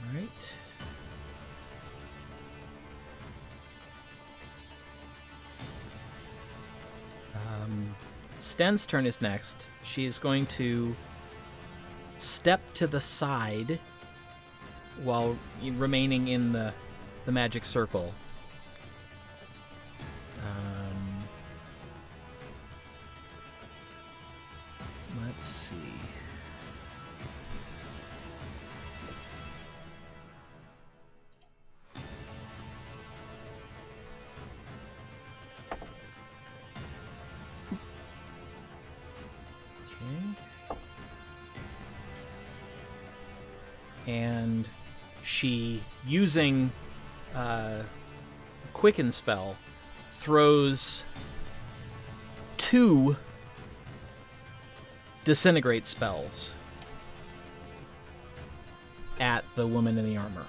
All right. Sten's turn is next. She is going to step to the side while remaining in the magic circle. Let's see. And she, using Quicken spell, throws 2 disintegrate spells at the woman in the armor.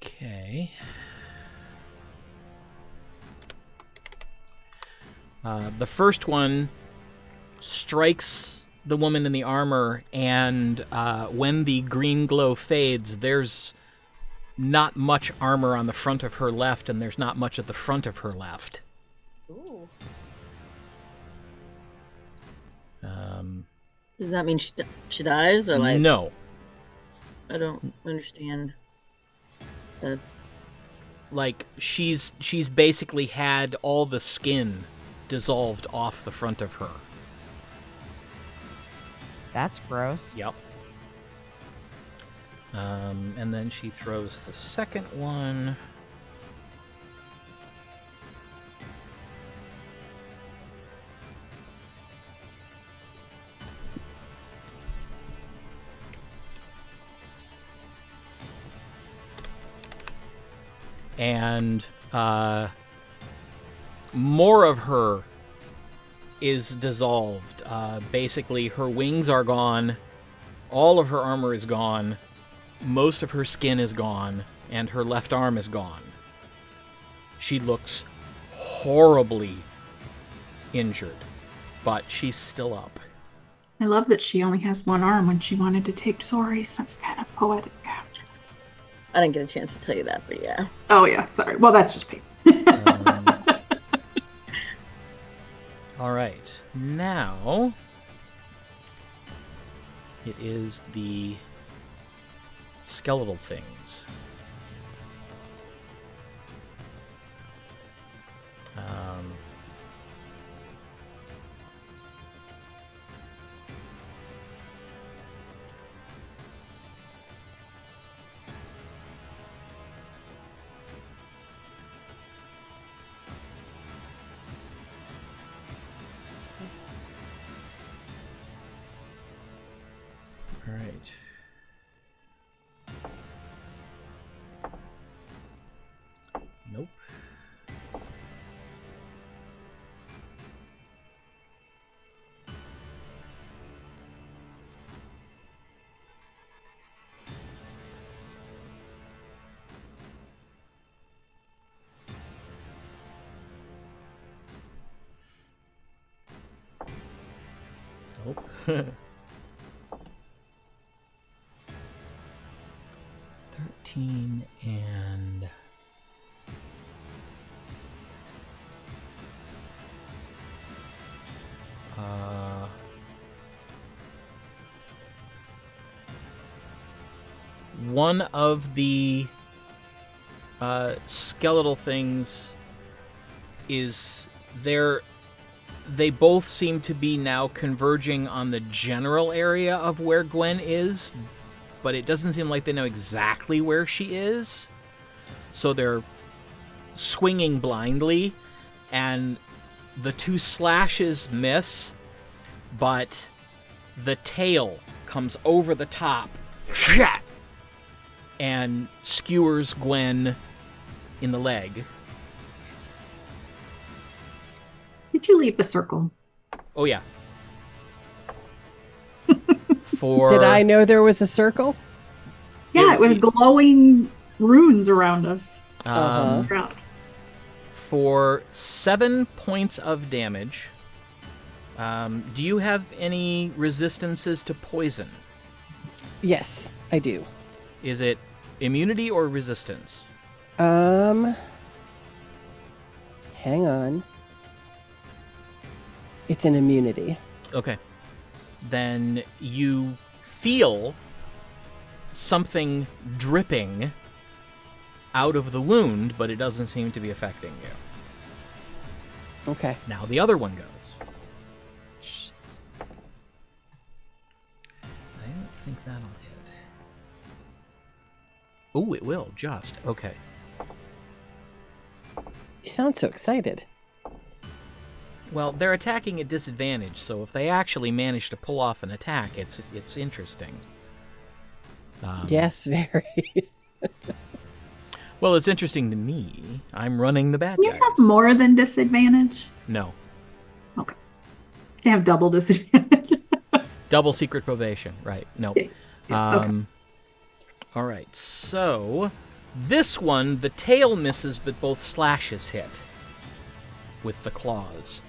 Okay. The first one strikes the woman in the armor, and when the green glow fades, there's not much armor on the front of her left, and there's not much at the front of her left. Ooh. Does that mean she dies, or like? No. I don't understand. That. Like, she's basically had all the skin dissolved off the front of her. That's gross. Yep. And then she throws the second one. And more of her is dissolved. Basically, her wings are gone, all of her armor is gone, most of her skin is gone, and her left arm is gone. She looks horribly injured, but she's still up. I love that she only has one arm when she wanted to take Zorith. That's kind of poetic. I didn't get a chance to tell you that, but yeah. Oh, yeah. Sorry. Well, that's just pain. All right. Now, it is the skeletal things. All right. Nope. Nope. 13 and... one of the skeletal things is there. They both seem to be now converging on the general area of where Gwen is, but it doesn't seem like they know exactly where she is. So they're swinging blindly, and the two slashes miss, but the tail comes over the top and skewers Gwen in the leg. Did you leave the circle? Oh, yeah. For... Did I know there was a circle? Yeah, it was glowing runes around us. Uh-huh. For 7 points of damage, do you have any resistances to poison? Yes, I do. Is it immunity or resistance? Hang on. It's an immunity. Okay. Then you feel something dripping out of the wound, but it doesn't seem to be affecting you. Okay. Now the other one goes. I don't think that'll hit. Oh, it will, just. Okay. You sound so excited. Well, they're attacking at disadvantage, so if they actually manage to pull off an attack, it's interesting. Yes, very. Well, it's interesting to me. I'm running the bad You guys. have more than disadvantage? No. Okay. You have double disadvantage. Double secret probation, right. No. Yes. Yeah, okay. All right, so this one, the tail misses, but both slashes hit with the claws.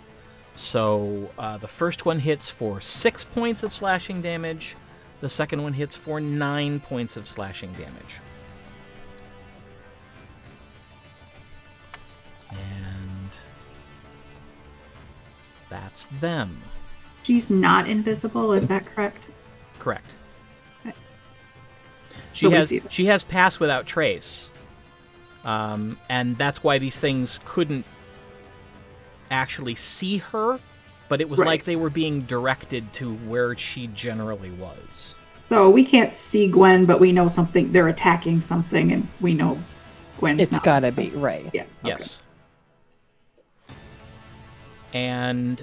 So the first one hits for 6 points of slashing damage. The second one hits for 9 points of slashing damage. And that's them. She's not invisible, is that correct? Correct. Okay. She So has we see that. she has pass without trace, and that's why these things couldn't actually see her, but it was Right. like they were being directed to where she generally was. So we can't see Gwen, but we know something. They're attacking something, and we know Gwen's It's not gotta with be, us. right. Yeah. okay. Yes. And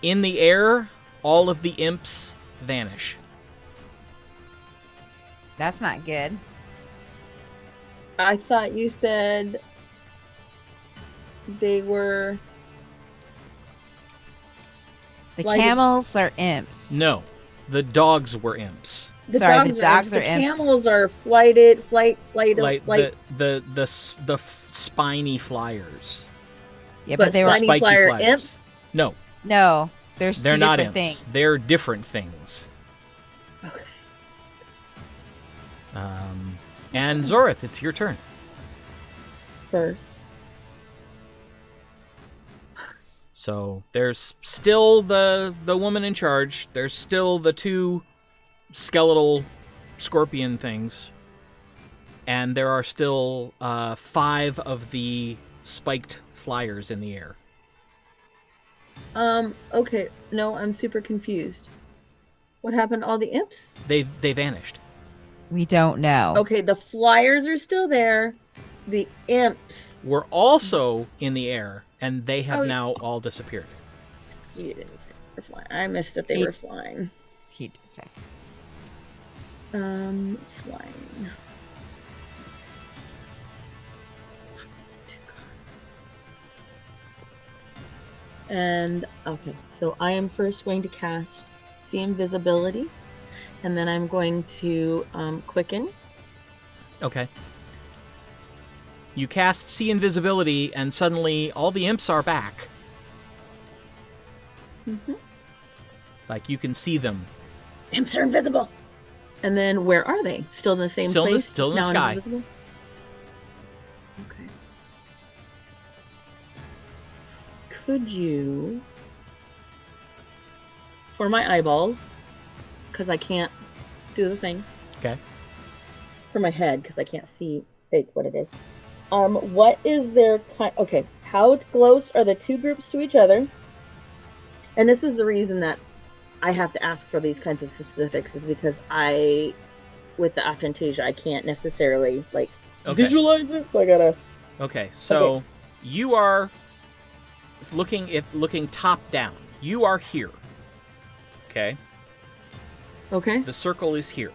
in the air, all of the imps vanish. That's not good. I thought you said they were The Like- camels are imps. No, the dogs were imps. the Sorry, the dogs dogs are the imps. camels are flight Like the spiny flyers. Yeah, but they were spiny spiky flyer flyers. imps. No, no. There's they're two not different imps. things. They're different things. Okay. And Zorith, it's your turn. First. So there's still the woman in charge. There's still the two skeletal scorpion things. And there are still 5 of the spiked flyers in the air. Okay. No, I'm super confused. What happened to all the imps? They vanished. We don't know. Okay, the flyers are still there. The imps. We're also in the air, and they have Oh, now all disappeared. You didn't. They're flying. I missed that they Eight. were flying. He did say. Flying. And okay, so I am first going to cast See Invisibility, and then I'm going to quicken. Okay. You cast See Invisibility, and suddenly all the imps are back. Mm-hmm. Like, you can see them. Imps are invisible. And then where are they? Still in the same place? Still in the Now sky. invisible? Okay. Could you, for my eyeballs, because I can't do the thing. Okay. For my head, because I can't see what it is. What is their kind? Okay, how close are the two groups to each other? And this is the reason that I have to ask for these kinds of specifics, is because with the aphantasia, I can't necessarily visualize it, so I gotta. Okay, so you are looking top down. You are here. Okay. Okay. The circle is here.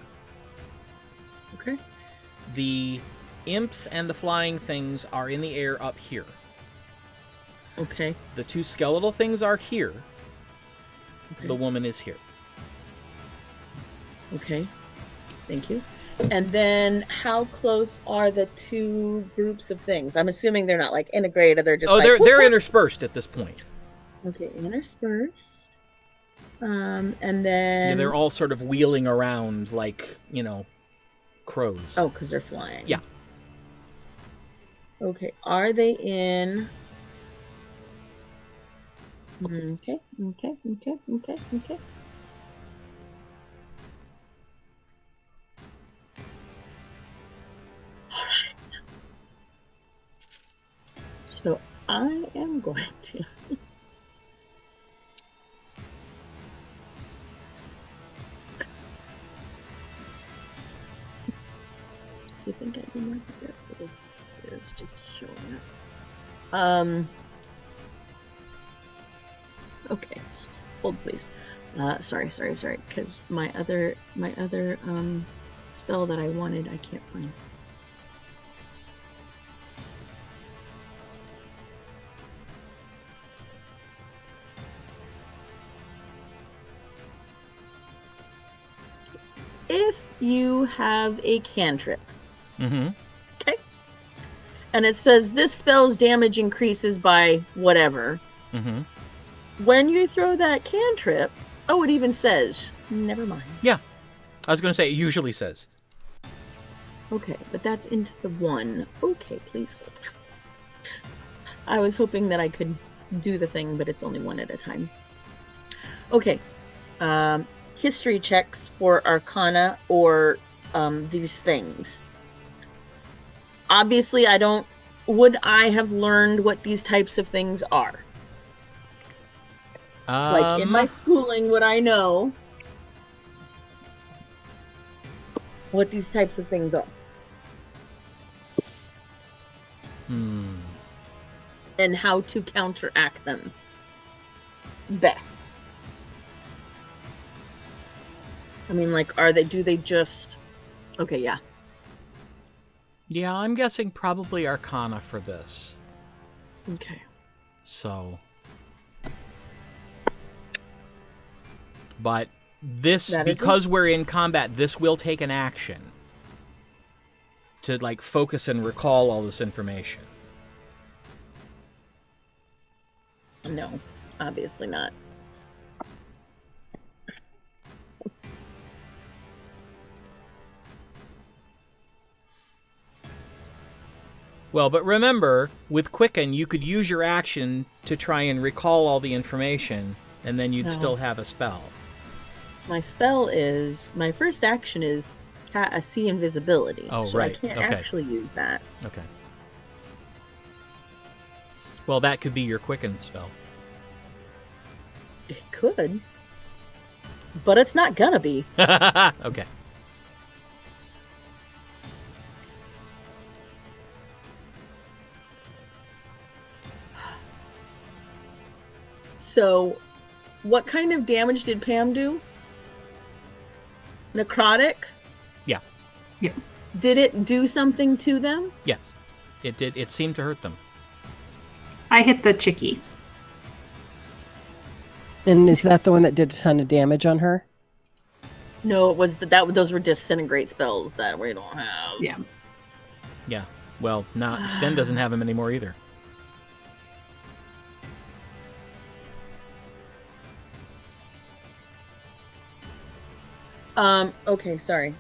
Okay. The imps and the flying things are in the air up here. Okay. The two skeletal things are here. Okay. The woman is here. Okay. Thank you. And then how close are the two groups of things? I'm assuming they're not integrated. They're just they're interspersed at this point. Okay, interspersed. And then Yeah, they're all sort of wheeling around like, crows. Oh, because they're flying. Yeah. Okay. Are they in? Okay. All right. So I am going to. You think I'd be more prepared for this? It's just showing up. Okay. Hold please. Sorry. Because my other spell that I wanted, I can't find. If you have a cantrip. Mm-hmm. Okay. And it says this spell's damage increases by whatever. Mm-hmm. When you throw that cantrip, it even says, never mind. Yeah. I was going to say, it usually says. Okay, but that's into the one. Okay, please hold. I was hoping that I could do the thing, but it's only one at a time. Okay. History checks for Arcana or these things. Obviously, would I have learned what these types of things are? In my schooling, would I know what these types of things are? And how to counteract them best. I mean, do they just... Okay, yeah. Yeah, I'm guessing probably Arcana for this. Okay. So... But this, because we're in combat, this will take an action to, focus and recall all this information. No, obviously not. Well, but remember, with Quicken, you could use your action to try and recall all the information, and then you'd still have a spell. My spell is... My first action is See Invisibility. Oh, so right. I can't actually use that. Okay. Well, that could be your Quicken spell. It could. But it's not gonna be. Okay. So, what kind of damage did Pam do? Necrotic? Yeah. Yeah. Did it do something to them? Yes. It did. It seemed to hurt them. I hit the chickie. And is that the one that did a ton of damage on her? No, it was those were disintegrate spells that we don't have. Yeah. Yeah. Well, Sten doesn't have him anymore either. Okay, sorry.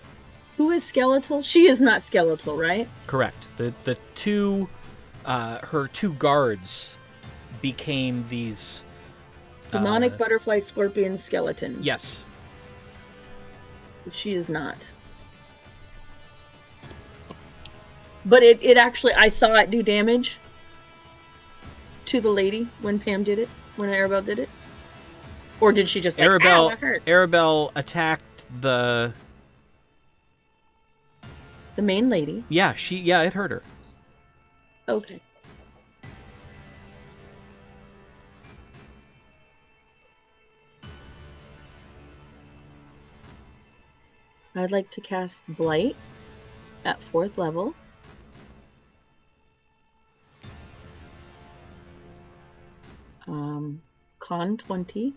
Who is skeletal? She is not skeletal, right? Correct. The two, her two guards became these... Demonic butterfly scorpion skeleton. Yes. She is not. But it actually, I saw it do damage to the lady when Pam did it, when Arabelle did it. Or did she just like, ow, that hurts? Arabelle attacked the main lady? Yeah, it hurt her. Okay. I'd like to cast Blight at 4th level. Con 20.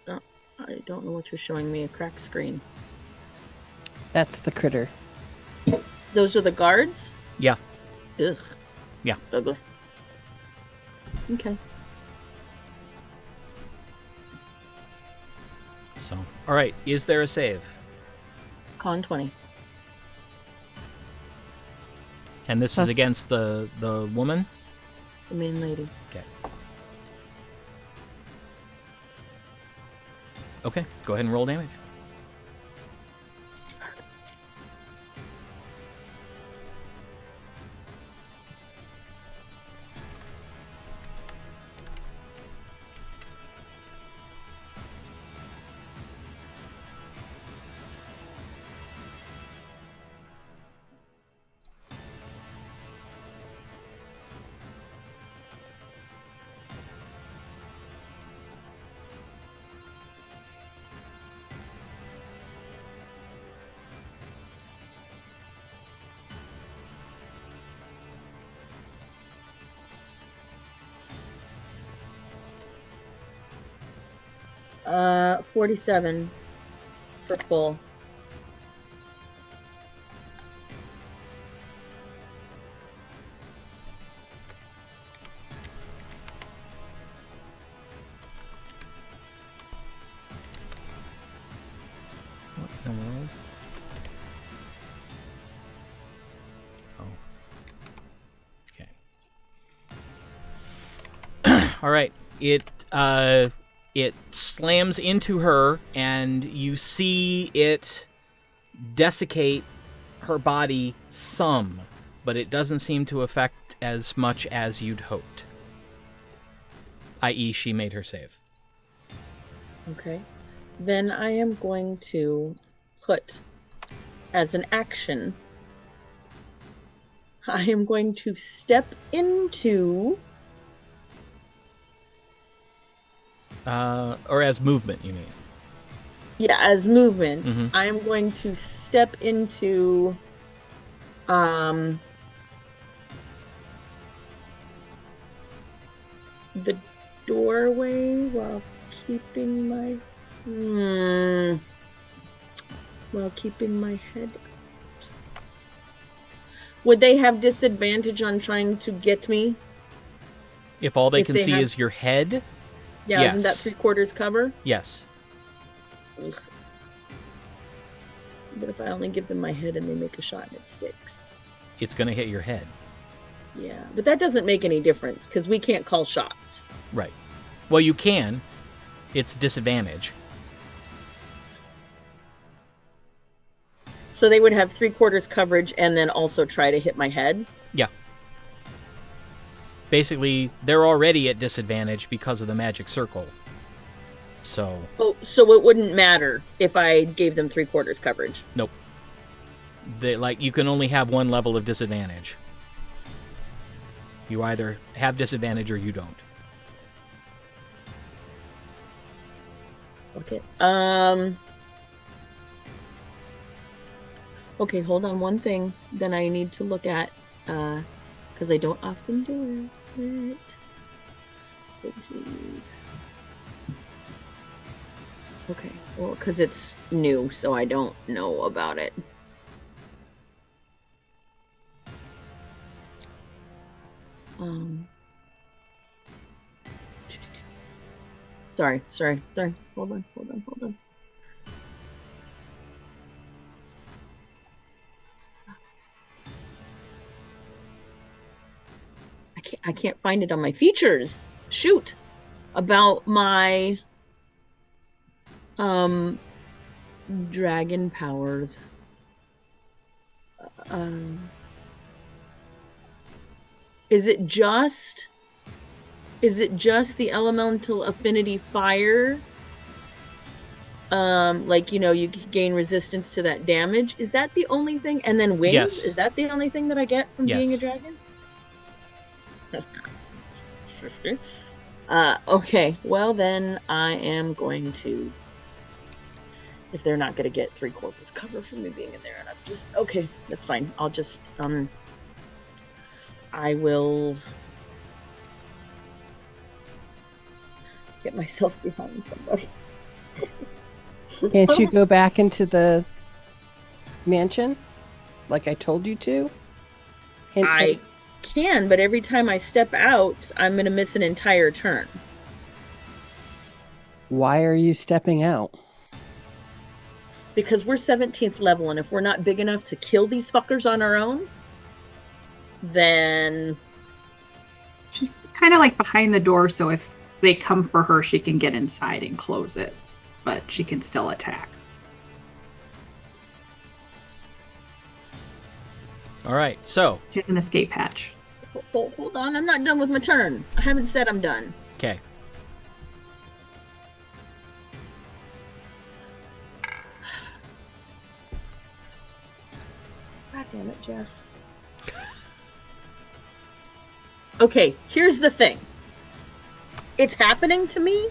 Oh, I don't know what you're showing me, a cracked screen. That's the critter. Those are the guards? Yeah. Ugh. Yeah. Ugly. Okay. So, all right. Is there a save? Con 20. And this is against the woman? The main lady. Okay. Okay, go ahead and roll damage. Uh, 47 for full. What in the world? Oh. Okay. All right. It slams into her, and you see it desiccate her body some, but it doesn't seem to affect as much as you'd hoped. I.e., she made her save. Okay. Then I am going to put, as an action, I am going to step into... Or as movement, you mean? Yeah, as movement. Mm-hmm. I am going to step into... the doorway while keeping my... while keeping my head out. Would they have disadvantage on trying to get me? If all they If can they see have- is your head? Yeah, Yes. isn't that 3/4 cover? Yes. Ugh. But if I only give them my head and they make a shot and it sticks. It's going to hit your head. Yeah, but that doesn't make any difference because we can't call shots. Right. Well, you can. It's disadvantage. So they would have 3/4 coverage and then also try to hit my head? Yeah. Basically, they're already at disadvantage because of the magic circle. So, Oh, so it wouldn't matter if I gave them 3/4 coverage. nope. You can only have one level of disadvantage. You either have disadvantage or you don't. Okay. Okay, hold on. One thing then I need to look at, because I don't often do it. Oh, jeez. Okay, well, because it's new, so I don't know about it. Sorry. Hold on. I can't find it on my features. Shoot. About my dragon powers. Is it just the elemental affinity fire? Like, you gain resistance to that damage. Is that the only thing? And then wings? Yes. Is that the only thing that I get from being a Yes. dragon? Okay. Well, then I am going to, if they're not going to get 3/4 cover from me being in there, and I'm just, okay, that's fine. I'll just, I will get myself behind somebody. Can't you go back into the mansion like I told you to? I can, but every time I step out, I'm going to miss an entire turn. Why are you stepping out? Because we're 17th level, and if we're not big enough to kill these fuckers on our own, then... She's kind of like behind the door, so if they come for her, she can get inside and close it. But she can still attack. All right, so. She has an escape hatch. Hold on, I'm not done with my turn. I haven't said I'm done. Okay. God damn it, Jeff. Okay, here's the thing. It's happening to me,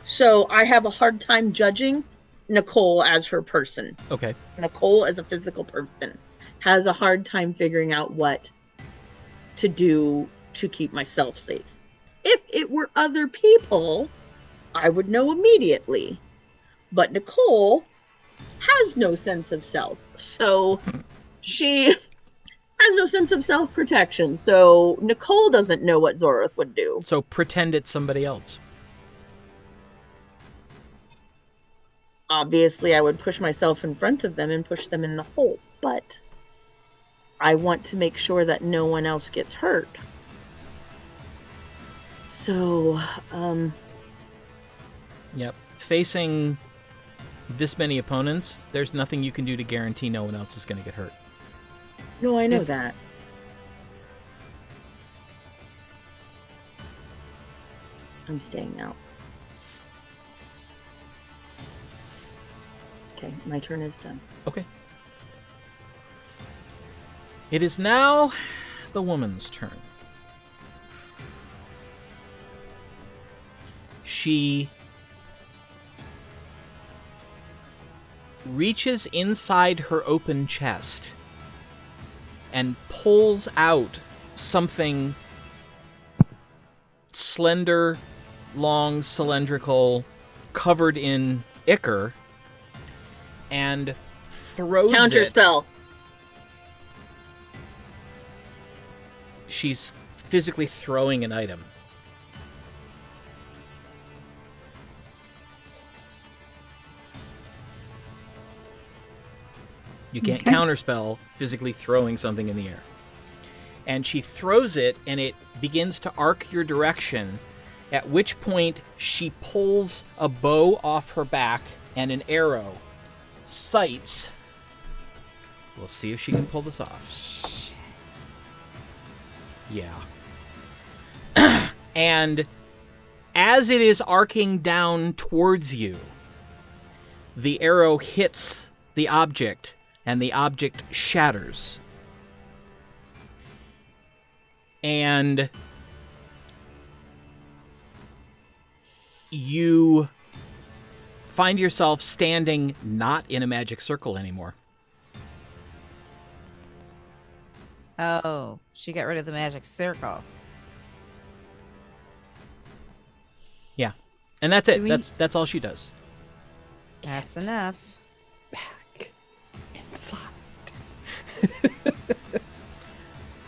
so I have a hard time judging Nicole as her person. Okay. Nicole as a physical person has a hard time figuring out what to do to keep myself safe. If it were other people, I would know immediately. But Nicole has no sense of self, so she has no sense of self-protection, so Nicole doesn't know what Zorith would do. So pretend it's somebody else. Obviously, I would push myself in front of them and push them in the hole, but I want to make sure that no one else gets hurt. So, Yep. Facing this many opponents, there's nothing you can do to guarantee no one else is going to get hurt. No, I know that. I'm staying out. Okay, my turn is done. Okay. It is now the woman's turn. She reaches inside her open chest and pulls out something slender, long, cylindrical, covered in ichor, and throws Counter it. spell. She's physically throwing an item. You can't counterspell physically throwing something in the air. And she throws it, and it begins to arc your direction, at which point she pulls a bow off her back and an arrow sights. We'll see if she can pull this off. Shit. Yeah. And as it is arcing down towards you, the arrow hits the object, and the object shatters. And find yourself standing not in a magic circle anymore. Oh, she got rid of the magic circle. Yeah. And that's it. Do we- That's all she does. That's enough. Back inside.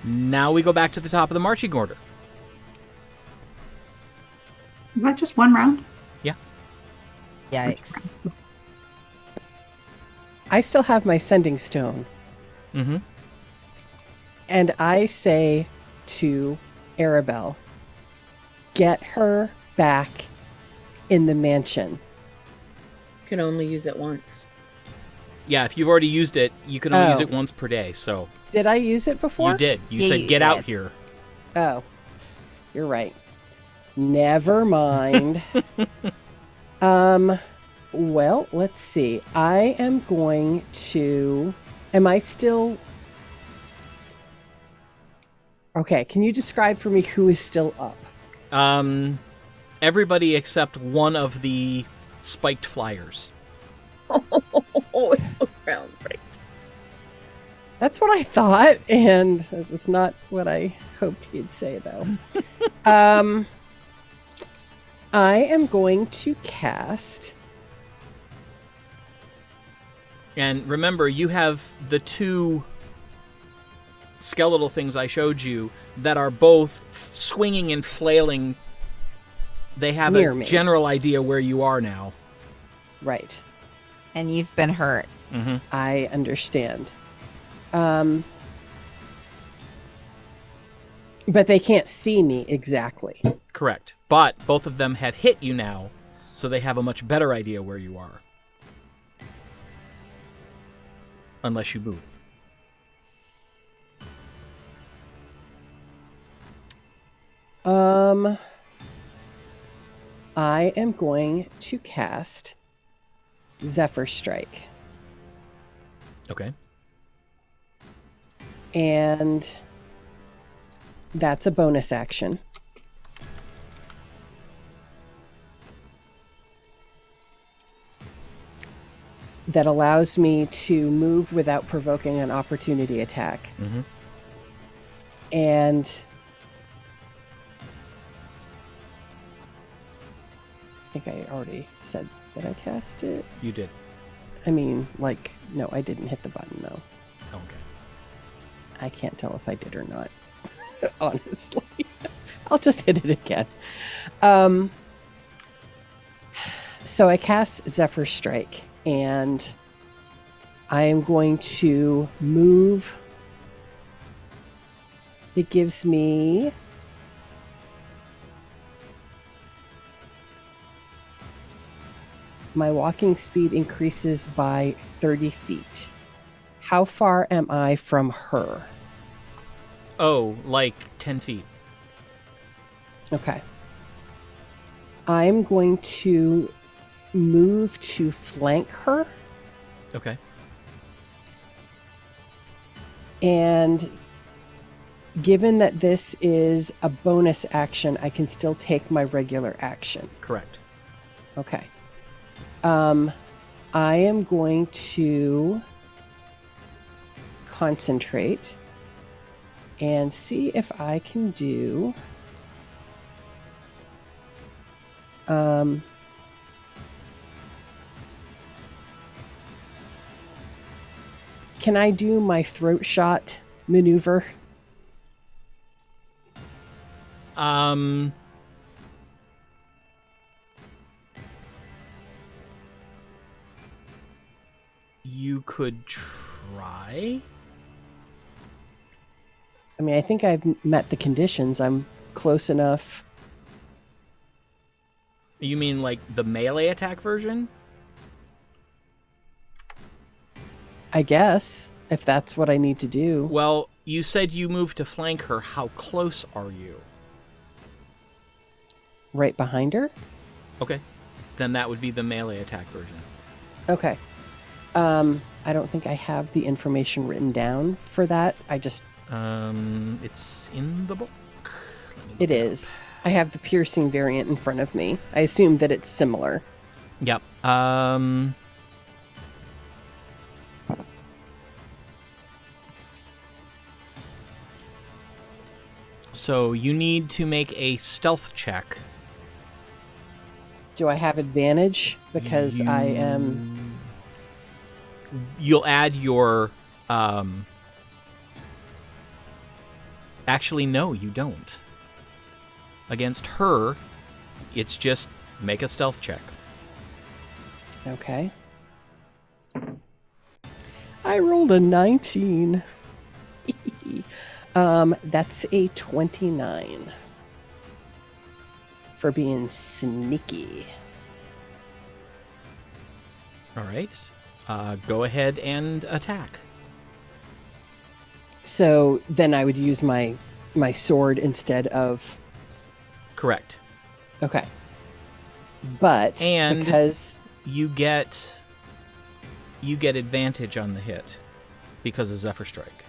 Now we go back to the top of the marching order. Is that just one round? Yeah. Yikes. I still have my sending stone. Mm-hmm. And I say to Arabelle, get her back in the mansion. Can only use it once. Yeah, if you've already used it, you can only use Oh. it once per day, so... Did I use it before? You did. You Yeah, said, you get out did. here. Oh, you're right. Never mind. Well, let's see. I am going to... Am I still... Okay, can you describe for me who is still up? Everybody except one of the spiked flyers. Oh, round right. That's what I thought, and that was not what I hoped you'd say, though. I am going to cast... And remember, you have the two skeletal things I showed you that are both swinging and flailing. They have Near a me. general idea where you are now. Right. And you've been hurt. Mm-hmm. I understand. But they can't see me exactly. Correct. But both of them have hit you now, so they have a much better idea where you are. Unless you move. I am going to cast Zephyr Strike. Okay. And that's a bonus action. That allows me to move without provoking an opportunity attack. Mm-hmm. And I think I already said that I cast it. You did. I mean, like, no, I didn't hit the button, though. Okay. I can't tell if I did or not. Honestly. I'll just hit it again. So I cast Zephyr Strike, and I am going to move. It gives me... My walking speed increases by 30 feet. How far am I from her? Oh, like 10 feet. Okay. I'm going to move to flank her, Okay. and given that this is a bonus action, I can still take my regular action. Correct. Okay. I am going to concentrate and see if I can do... Can I do my throat shot maneuver? You could try. I mean, I think I've met the conditions. I'm close enough. You mean like the melee attack version? I guess, if that's what I need to do. Well, you said you moved to flank her. How close are you? Right behind her? Okay. Then that would be the melee attack version. Okay. I don't think I have the information written down for that. I just... It's in the book. Let me look It is. I have the piercing variant in front of me. I assume that it's similar. Yep. So you need to make a stealth check. Do I have advantage because I am? You'll add your. Actually, no, you don't. Against her, it's just make a stealth check. Okay. I rolled a 19. That's a 29 for being sneaky. All right. Go ahead and attack. So then I would use my sword instead of. Correct. Okay. But And because you get advantage on the hit because of Zephyr Strike.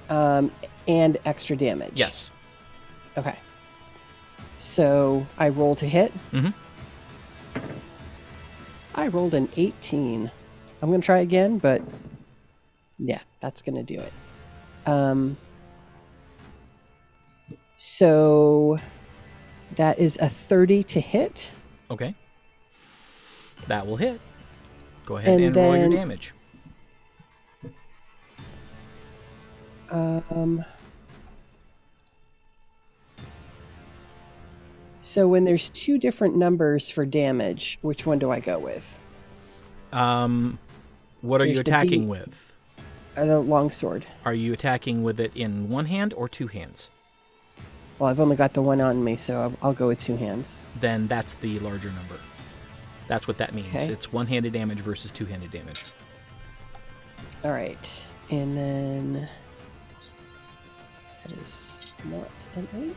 and extra damage. Yes. Okay. So I roll to hit. Mm-hmm. I rolled an 18. I'm going to try again, but yeah, that's going to do it. So that is a 30 to hit. Okay. That will hit. Go ahead and then, roll your damage. So when there's two different numbers for damage, which one do I go with? What are There's you the attacking D- with? The longsword. Are you attacking with it in one hand or two hands? Well, I've only got the one on me, so I'll go with two hands. Then that's the larger number. That's what that means. Okay. It's one-handed damage versus two-handed damage. All right. And then that is not an 8.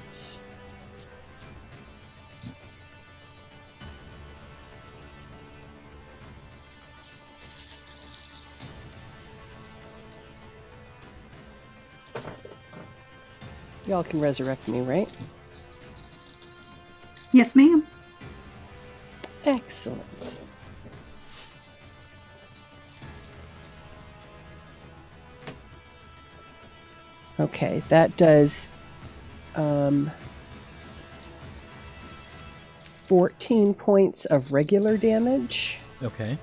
Y'all can resurrect me, right? Yes, ma'am. Excellent. Okay, that does 14 points of regular damage. Okay.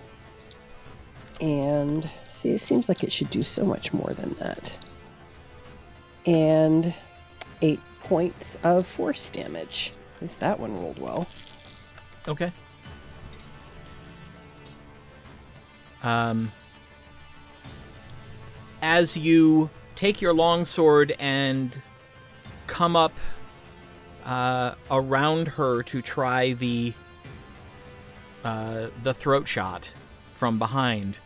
And see, it seems like it should do so much more than that. And 8 points of force damage. At least that one rolled well. Okay. As you take your longsword and come up around her to try the throat shot from behind,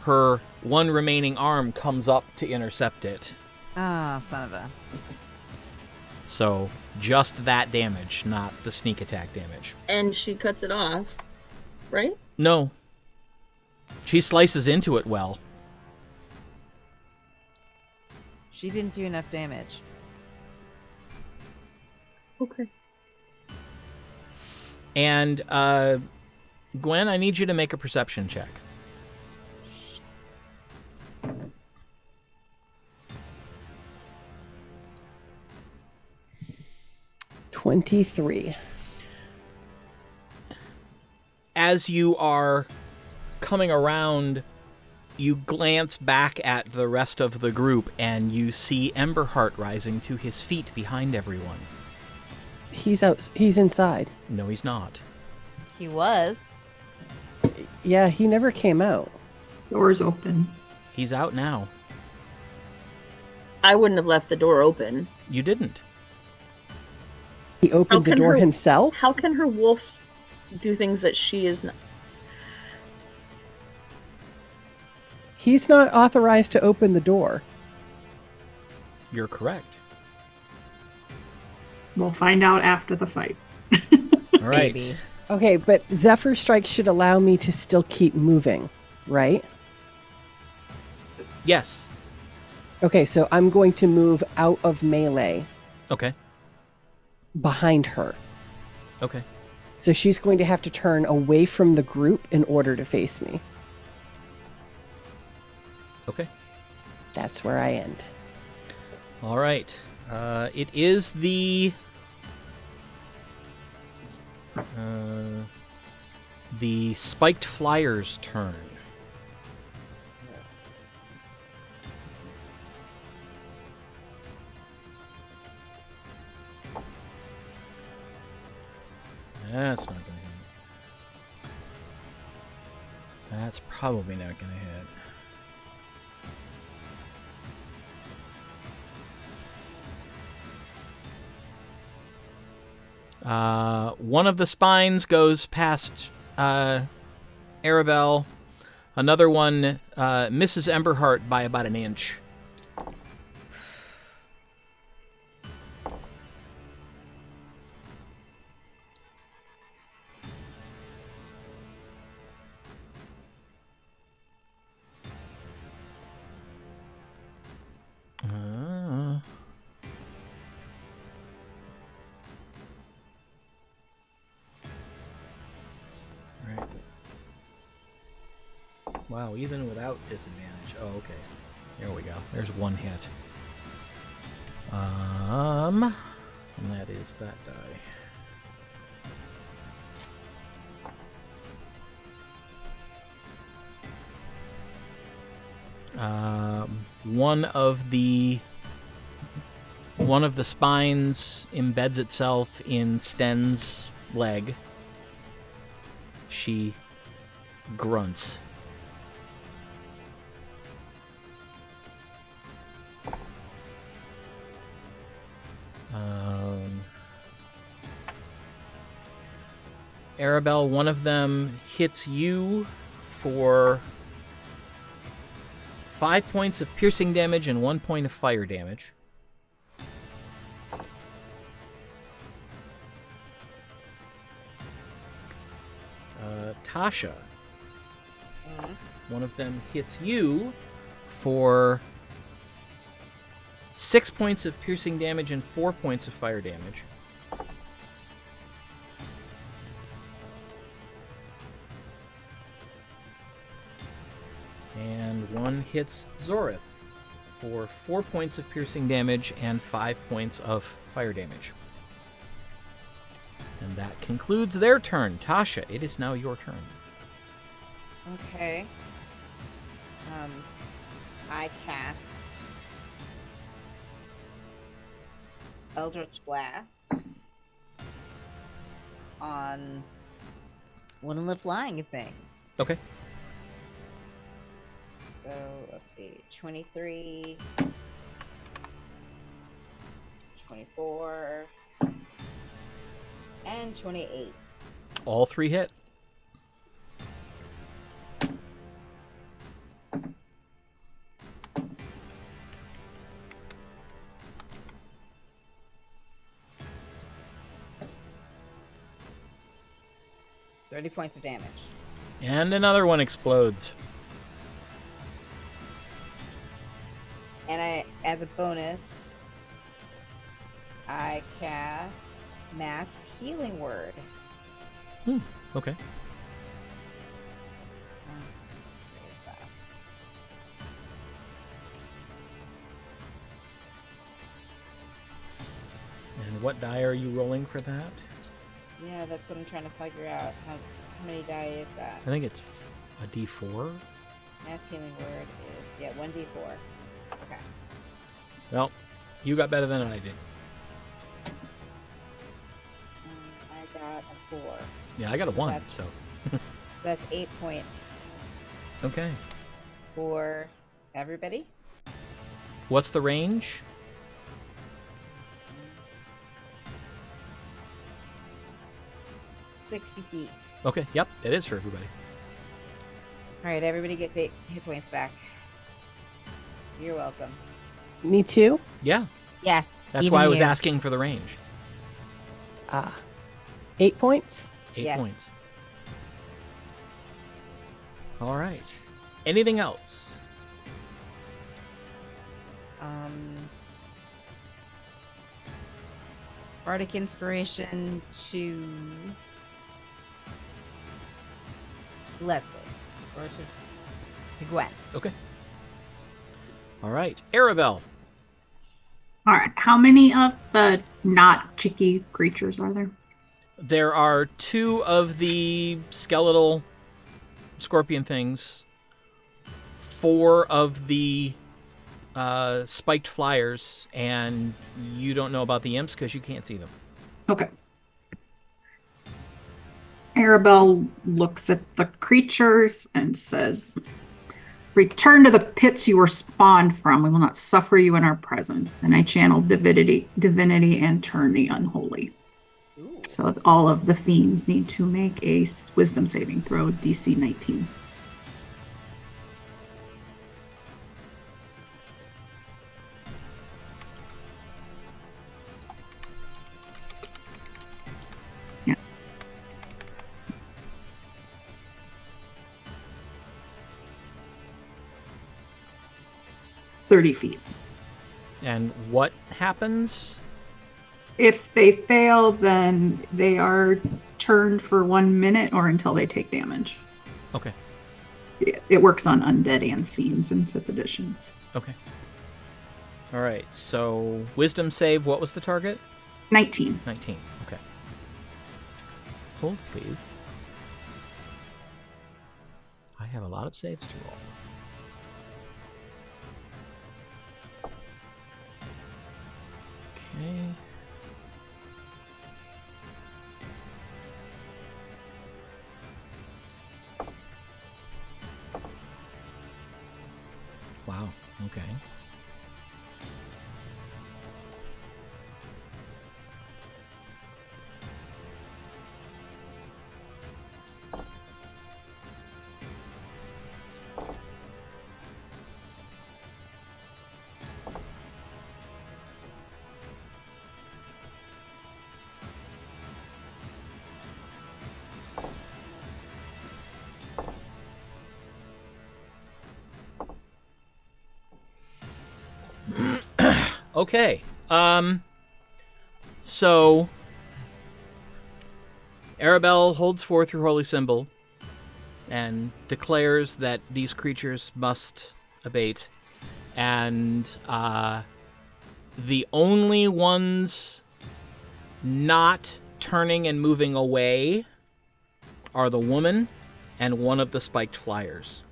her one remaining arm comes up to intercept it. Ah, son of a... So just that damage, not the sneak attack damage. And she cuts it off, right? No. She slices into it well. She didn't do enough damage. Okay. And Gwen, I need you to make a perception check. $23. As you are coming around, you glance back at the rest of the group and you see Emberheart rising to his feet behind everyone. He's out. He's inside. No, he's not. He was. Yeah, he never came out. Door's open. He's out now. I wouldn't have left the door open. You didn't. He opened the door himself? How can her wolf do things that she is not? He's not authorized to open the door. You're correct. We'll find out after the fight. All right. Maybe. Okay, but Zephyr Strike should allow me to still keep moving, right? Yes. Okay, so I'm going to move out of melee Okay. behind her. Okay. So she's going to have to turn away from the group in order to face me. Okay. That's where I end. All right. It is the spiked flyer's turn. That's not going to hit. That's probably not going to hit. One of the spines goes past Arabelle. Another one misses Emberheart by about an inch. Right. Wow, even without disadvantage. Oh, okay. There we go. There's one hit. And that is that die. One of the spines embeds itself in Sten's leg. She grunts. Arabelle, one of them hits you for 5 points of piercing damage and 1 point of fire damage. Tasha, one of them hits you for 6 points of piercing damage and 4 points of fire damage. And one hits Zorith for 4 points of piercing damage and 5 points of fire damage. And that concludes their turn. Tasha, it is now your turn. Okay. I cast Eldritch Blast on one of the flying things. Okay. So, let's see. 23, 24, and 28. All three hit. $30 points of damage. And another one explodes. And as a bonus, I cast Mass Healing Word. Okay. Where's that? And what die are you rolling for that? Yeah, that's what I'm trying to figure out. How many die is that? I think it's a D4. Mass Healing Word is, 1d4. Okay. Well, you got better than I did. I got a 4. Yeah, I got a 1, that's- so. That's 8 points Okay. for everybody. What's the range? 60 feet. Okay, yep, it is for everybody. Alright, everybody gets 8 hit points back. You're welcome. Me too? Yeah, Yes. that's even why I was you. asking for the range. 8 points? 8 Yes. points. All right. Anything else? Bardic Inspiration to Lesley. Or just to Gwen. Okay. All right. Arabelle. All right. How many of the not chicky creatures are there? There are 2 of the skeletal scorpion things, 4 of the spiked flyers, and you don't know about the imps because you can't see them. Okay. Arabelle looks at the creatures and says, "Return to the pits you were spawned from. We will not suffer you in our presence." And I channel divinity and turn the unholy. Ooh. So all of the fiends need to make a wisdom saving throw, DC 19. Yeah. It's 30 feet. And what happens? If they fail, then they are turned for 1 minute or until they take damage. Okay. It works on undead and fiends in 5th editions. Okay. All right. So wisdom save. What was the target? 19. 19. Okay. Hold, please. I have a lot of saves to roll. Okay. Wow. Okay. Okay. So Arabelle holds forth her holy symbol and declares that these creatures must abate, and the only ones not turning and moving away are the woman and one of the spiked flyers.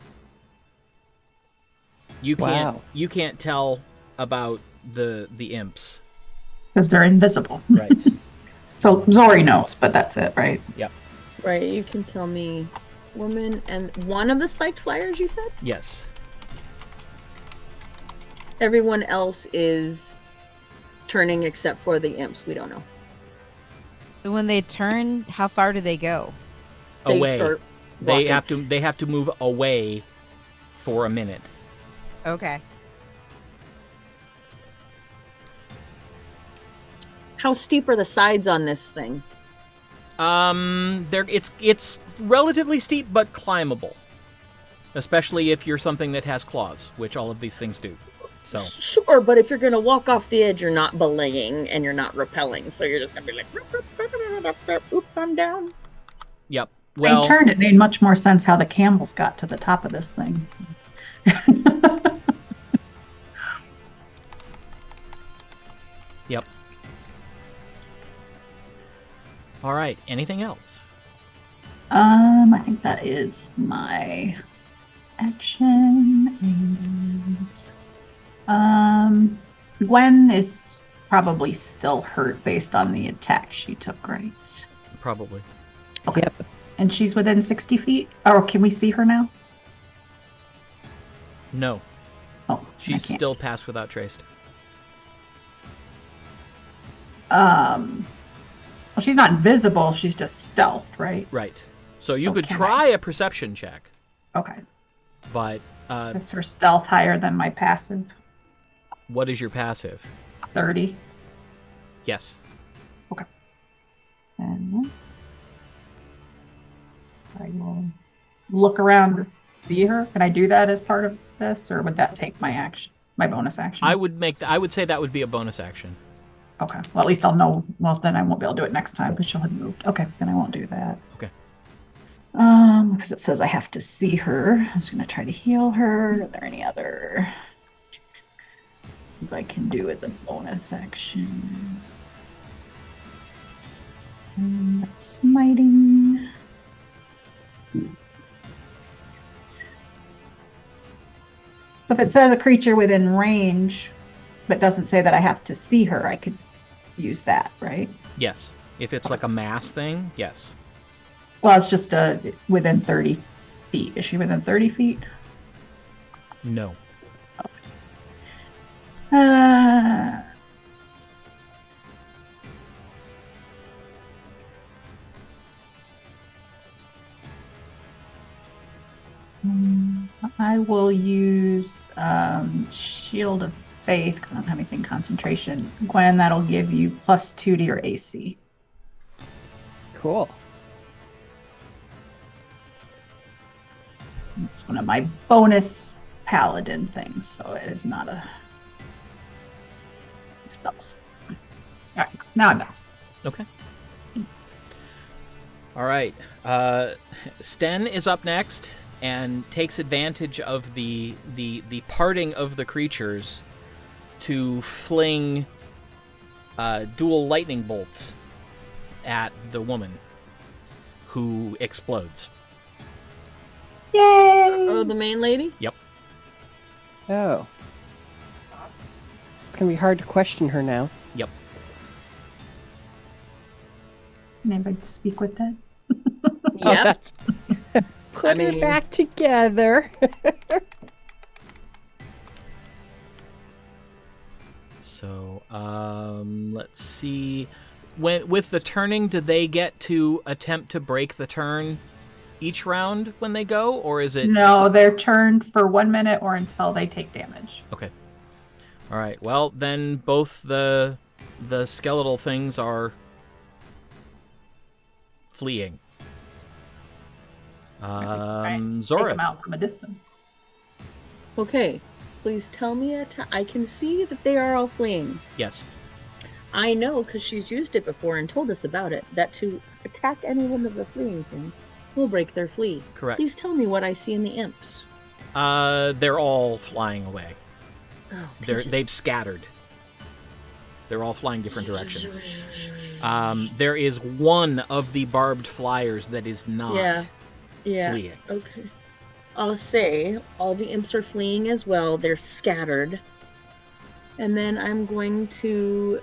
You can't tell about the imps. Because they're invisible. Right. So Zori knows, but that's it, right? Yep. Right, you can tell me woman and one of the spiked flyers, you said? Yes. Everyone else is turning except for the imps. We don't know. So when they turn, how far do they go? Away. start They walking. have to move away for a minute. Okay. How steep are the sides on this thing? It's relatively steep but climbable, especially if you're something that has claws, which all of these things do. So Sure, but if you're gonna walk off the edge, you're not belaying and you're not rappelling, so you're just gonna be like, oops, I'm down. yep. In Well, turn, it made much more sense how the camels got to the top of this thing. So. yep. All right. Anything else? I think that is my action. And Gwen is probably still hurt based on the attack she took, right? Probably. Okay. Yep. And she's within 60 feet? Or can we see her now? No. Oh, She's I can't. still passed without traced. Well, she's not invisible. She's just stealth, right? Right. So you So could can try a perception check, Okay. but Is her stealth higher than my passive? what is your passive? 30. Yes. And I will look around to see her. Can I do that as part of this, or would that take my action, my bonus action? I would say that would be a bonus action. Okay. Well, at least I'll know. Well, then I won't be able to do it next time because she'll have moved. Okay, then I won't do that. Okay. Because it says I have to see her. I was going to try to heal her. Are there any other things I can do as a bonus action? Smiting. So if it says a creature within range, but doesn't say that I have to see her, I could use that, right? Yes. If it's like a mass thing, yes. Well, it's just within 30 feet. Is she within 30 feet? No. Okay. I will use Shield of Faith because I don't have anything concentration. Gwen, that'll give you +2 to your AC. Cool. It's one of my bonus paladin things, so it is not a spell. All right, now I'm done. Okay. All right. Sten is up next and takes advantage of the parting of the creatures to fling dual lightning bolts at the woman, who explodes. Yay! Oh, the main lady? Yep. Oh. It's going to be hard to question her now. Yep. Anybody to speak with that? Oh, Yep. that's... Put her back together. So, let's see. With the turning, do they get to attempt to break the turn each round when they go, or is it... No, they're turned for 1 minute or until they take damage. Okay. All right. Well, then both the skeletal things are fleeing. Take Zorith. them out from a distance. Okay. Please tell me I can see that they are all fleeing. Yes. I know because she's used it before and told us about it, that to attack any one of the fleeing things will break their flee. Correct. Please tell me what I see in the imps. They're all flying away. Oh, They've scattered. They're all flying different directions. There is one of the barbed flyers that is not fleeing. Okay. I'll say all the imps are fleeing as well. They're scattered. And then I'm going to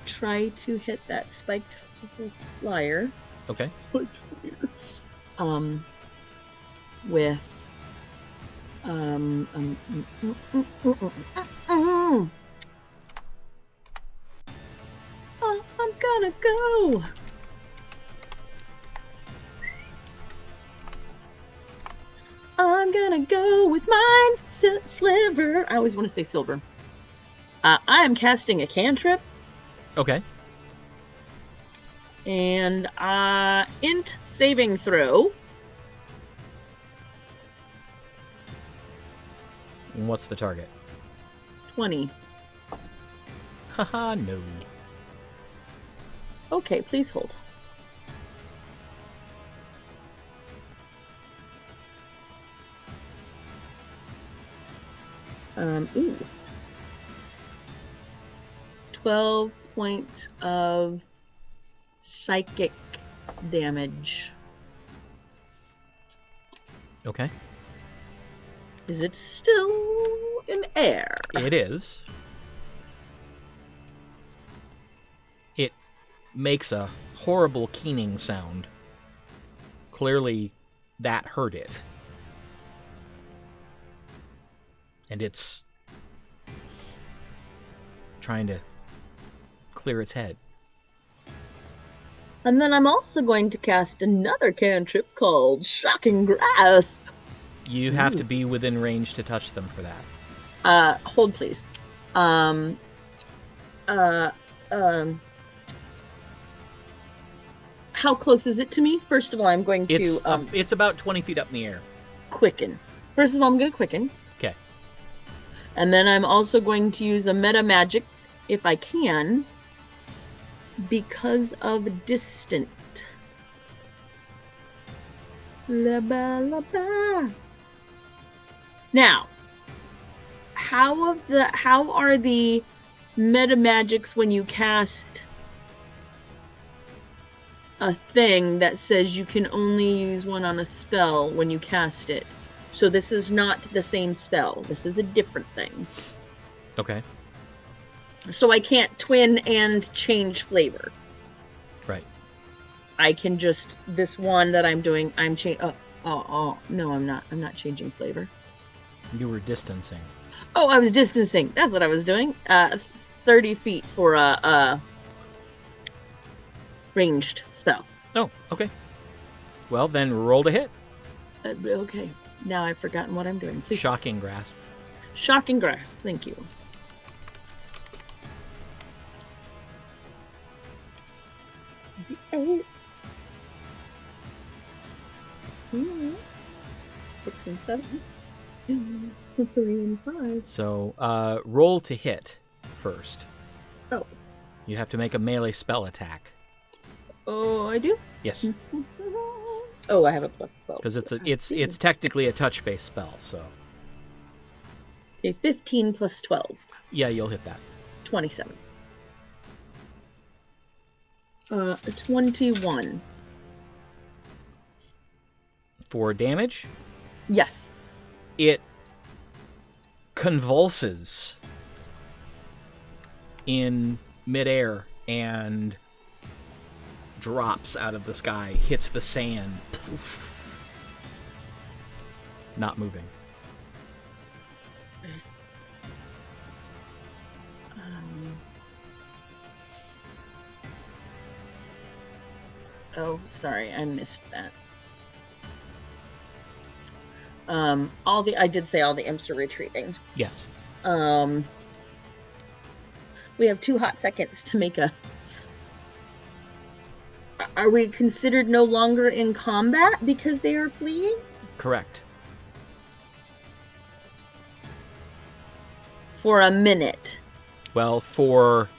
try to hit that spiked flyer. Okay. With Oh, I'm gonna go. I'm gonna go with mine sliver. I always want to say silver. I am casting a cantrip. Okay. And int saving throw. And what's the target? 20. Haha, no. Okay, please hold. Ooh. 12 points of psychic damage. Okay. Is it still in air? It is. It makes a horrible keening sound. Clearly, that hurt it. And it's trying to clear its head. And then I'm also going to cast another cantrip called Shocking Grasp. You have to be within range to touch them for that. Hold please. How close is it to me? First of all, I'm going to it's about 20 feet up in the air. quicken. First of all, I'm going to quicken. Okay. And then I'm also going to use a meta magic, if I can, because of distant. La ba la ba. Now, how are the meta magics when you cast a thing that says you can only use one on a spell when you cast it? So this is not the same spell. This is a different thing. Okay. So I can't twin and change flavor. Right. I can just, this one that I'm doing, I'm changing. No, I'm not. I'm not changing flavor. You were distancing. Oh, I was distancing. That's what I was doing. 30 feet for a ranged spell. Oh, okay. Well, then roll to hit. Okay. Now I've forgotten what I'm doing. Please. Shocking grasp. Shocking grasp. Thank you. The 8s. 6 and 7. 3 and 5. So, roll to hit first. Oh. You have to make a melee spell attack. Oh, I do? Yes. Oh, I have a plus 12. Because it's technically a touch-based spell, so. Okay, 15 plus 12. Yeah, you'll hit that. 27. 21. For damage, Yes. it convulses in midair and drops out of the sky, hits the sand. Poof. Not moving. Oh, sorry, I missed that. I did say all the imps are retreating. Yes. We have 2 hot seconds to make a. Are we considered no longer in combat because they are fleeing? Correct. For a minute. Well, for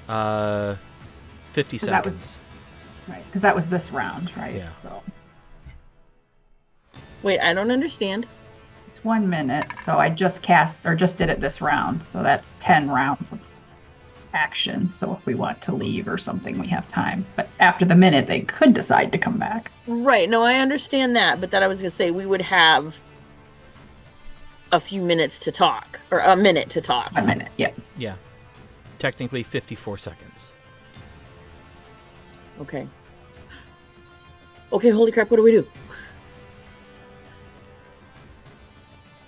50 So that was- seconds. Right, because that was this round, right? Yeah. So Wait, I don't understand. it's 1 minute. So I just did it this round. So that's 10 rounds of action. So if we want to leave or something, we have time. But after the minute, they could decide to come back. Right, no, I understand that, but that I was going to say we would have a few minutes to talk, or a minute to talk. A minute, yeah. Yeah. Technically 54 seconds. Okay. Okay, holy crap, what do we do?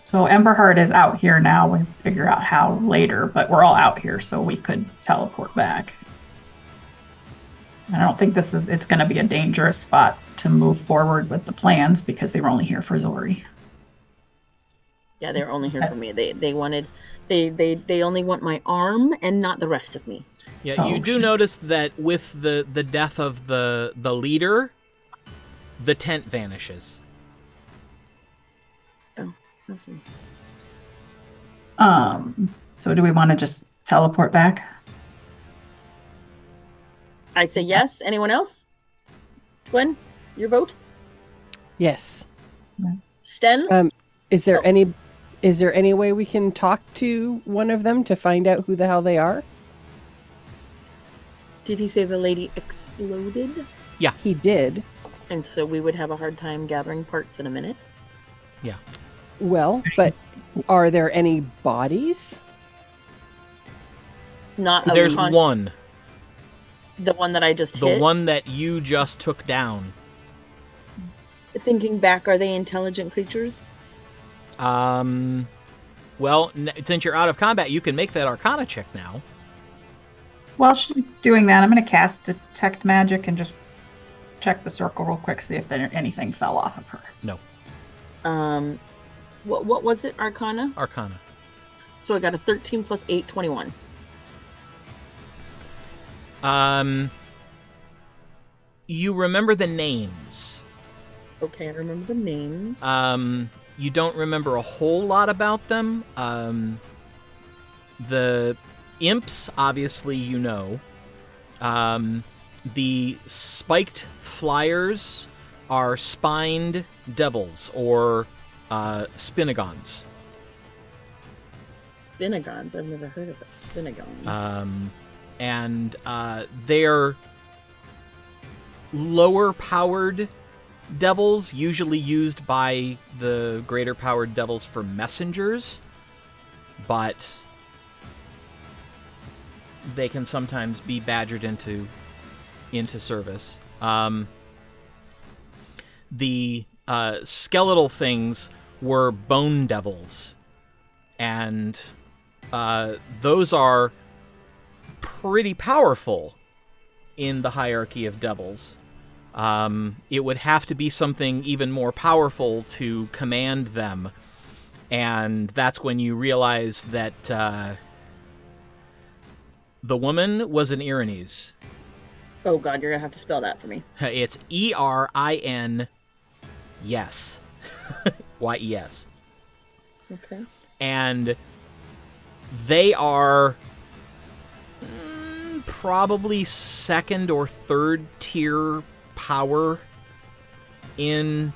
So Emberheart is out here now. We figure out how later, but we're all out here, so we could teleport back. I don't think it's going to be a dangerous spot to move forward with the plans because they were only here for Zori. Yeah, they're only here for me. They only want my arm and not the rest of me. Yeah, So- you do notice that with the death of the leader, the tent vanishes. Oh, nothing. So do we want to just teleport back? I say yes. Anyone else? Twin, your vote? Yes. Sten? Is there any way we can talk to one of them to find out who the hell they are? Did he say the lady exploded? He did. And so we would have a hard time gathering parts in a minute? Yeah. Well, but are there any bodies? Not of There's one. The one that I just The hit? one that you just took down. Thinking back, are they intelligent creatures? Well, since you're out of combat, you can make that Arcana check now. Well, she's doing that. I'm going to cast Detect Magic and just check the circle real quick, see if anything fell off of her. No. What was it? Arcana? Arcana. So I got a 13 plus 8, 21. You remember the names. Okay, I remember the names. You don't remember a whole lot about them. The imps, obviously, you know. The spiked flyers are spined devils, or spinagons. Spinagons? I've never heard of it. Spinagon. And they're lower-powered devils, usually used by the greater-powered devils for messengers, but they can sometimes be badgered into service. The skeletal things were bone devils, and those are pretty powerful in the hierarchy of devils. It would have to be something even more powerful to command them, and that's when you realize that the woman was an Erinese. Oh god, you're gonna have to spell that for me. It's E-R-I-N, yes. Y-E-S. Okay. And they are probably second or third tier power in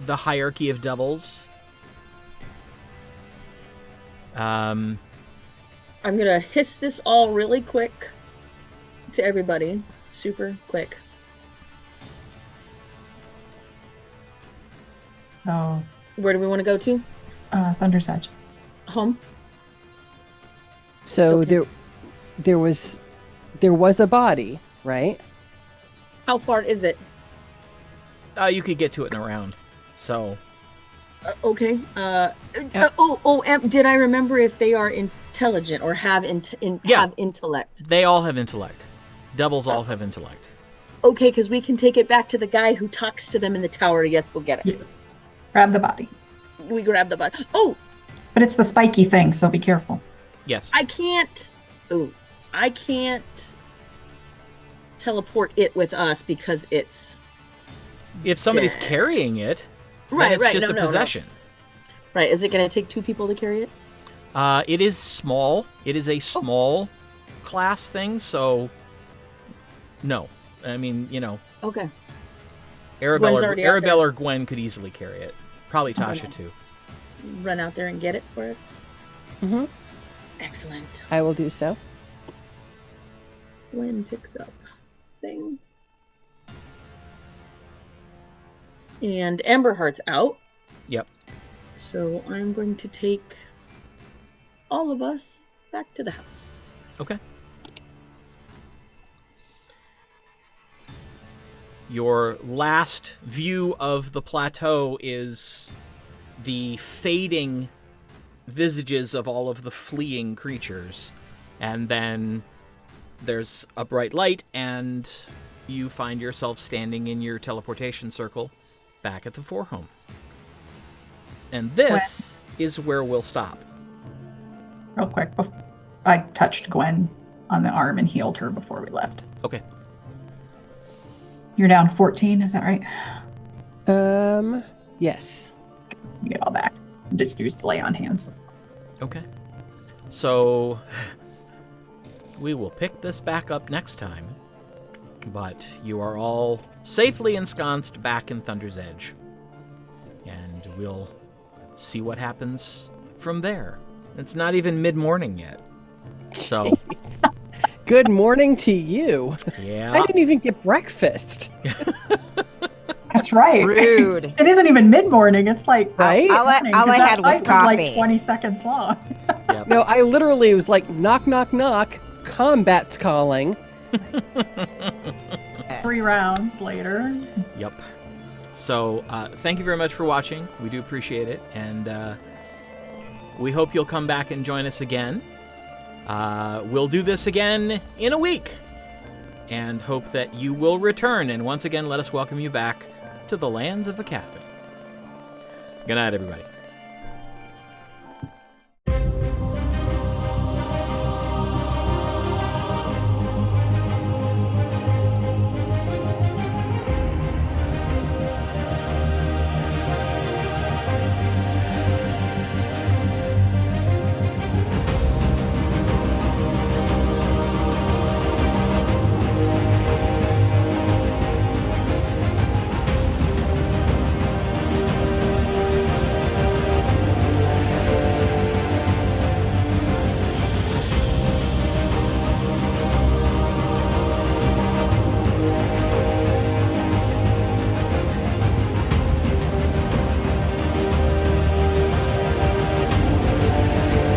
the hierarchy of devils. I'm gonna hiss this all really quick to everybody. Super quick. So, Where do we want to go to? Thunder's Edge. Home? So Okay. there was a body, right? How far is it? You could get to it in a round. So, Okay. Did I remember if they are intelligent or have have intellect? they all have intellect. Devils all have intellect. Okay, because we can take it back to the guy who talks to them in the tower. Yes, we'll get it. Yes. Grab the body. We grab the bud. Oh, But it's the spiky thing, so be careful. Yes. I can't teleport it with us because it's If somebody's dead. carrying it, then Right, it's right, just no, a no, no. possession. Right, is it going to take 2 people to carry it? It is small. It is a small class thing, so no. I mean, you know, Okay. Arabelle, already out there. or Gwen could easily carry it. Probably Tasha, Okay. too. Run out there and get it for us. Mm-hmm. Excellent. I will do so. Gwen picks up thing. And Amberheart's out. Yep. So I'm going to take all of us back to the house. Okay. Your last view of the plateau is the fading visages of all of the fleeing creatures. And then there's a bright light, and you find yourself standing in your teleportation circle back at the forehome. And this is where we'll stop. Real quick. I touched Gwen on the arm and healed her before we left. Okay. You're down 14, is that right? Yes. You get all back. Just use the lay on hands. Okay. So we will pick this back up next time, but you are all safely ensconced back in Thunder's Edge, and we'll see what happens from there. It's not even mid-morning yet, so Good morning to you. yeah. I didn't even get breakfast. That's right. Rude. It isn't even mid-morning. It's like Right? All I morning, 'cause that had was fight coffee. like 20 seconds long. Yep. No, I literally was like, knock, knock, knock. Combat's calling. 3 rounds later. Yep. So thank you very much for watching. We do appreciate it, and we hope you'll come back and join us again. We'll do this again in a week, and hope that you will return, and once again let us welcome you back to the lands of Aecathan. Good night, everybody.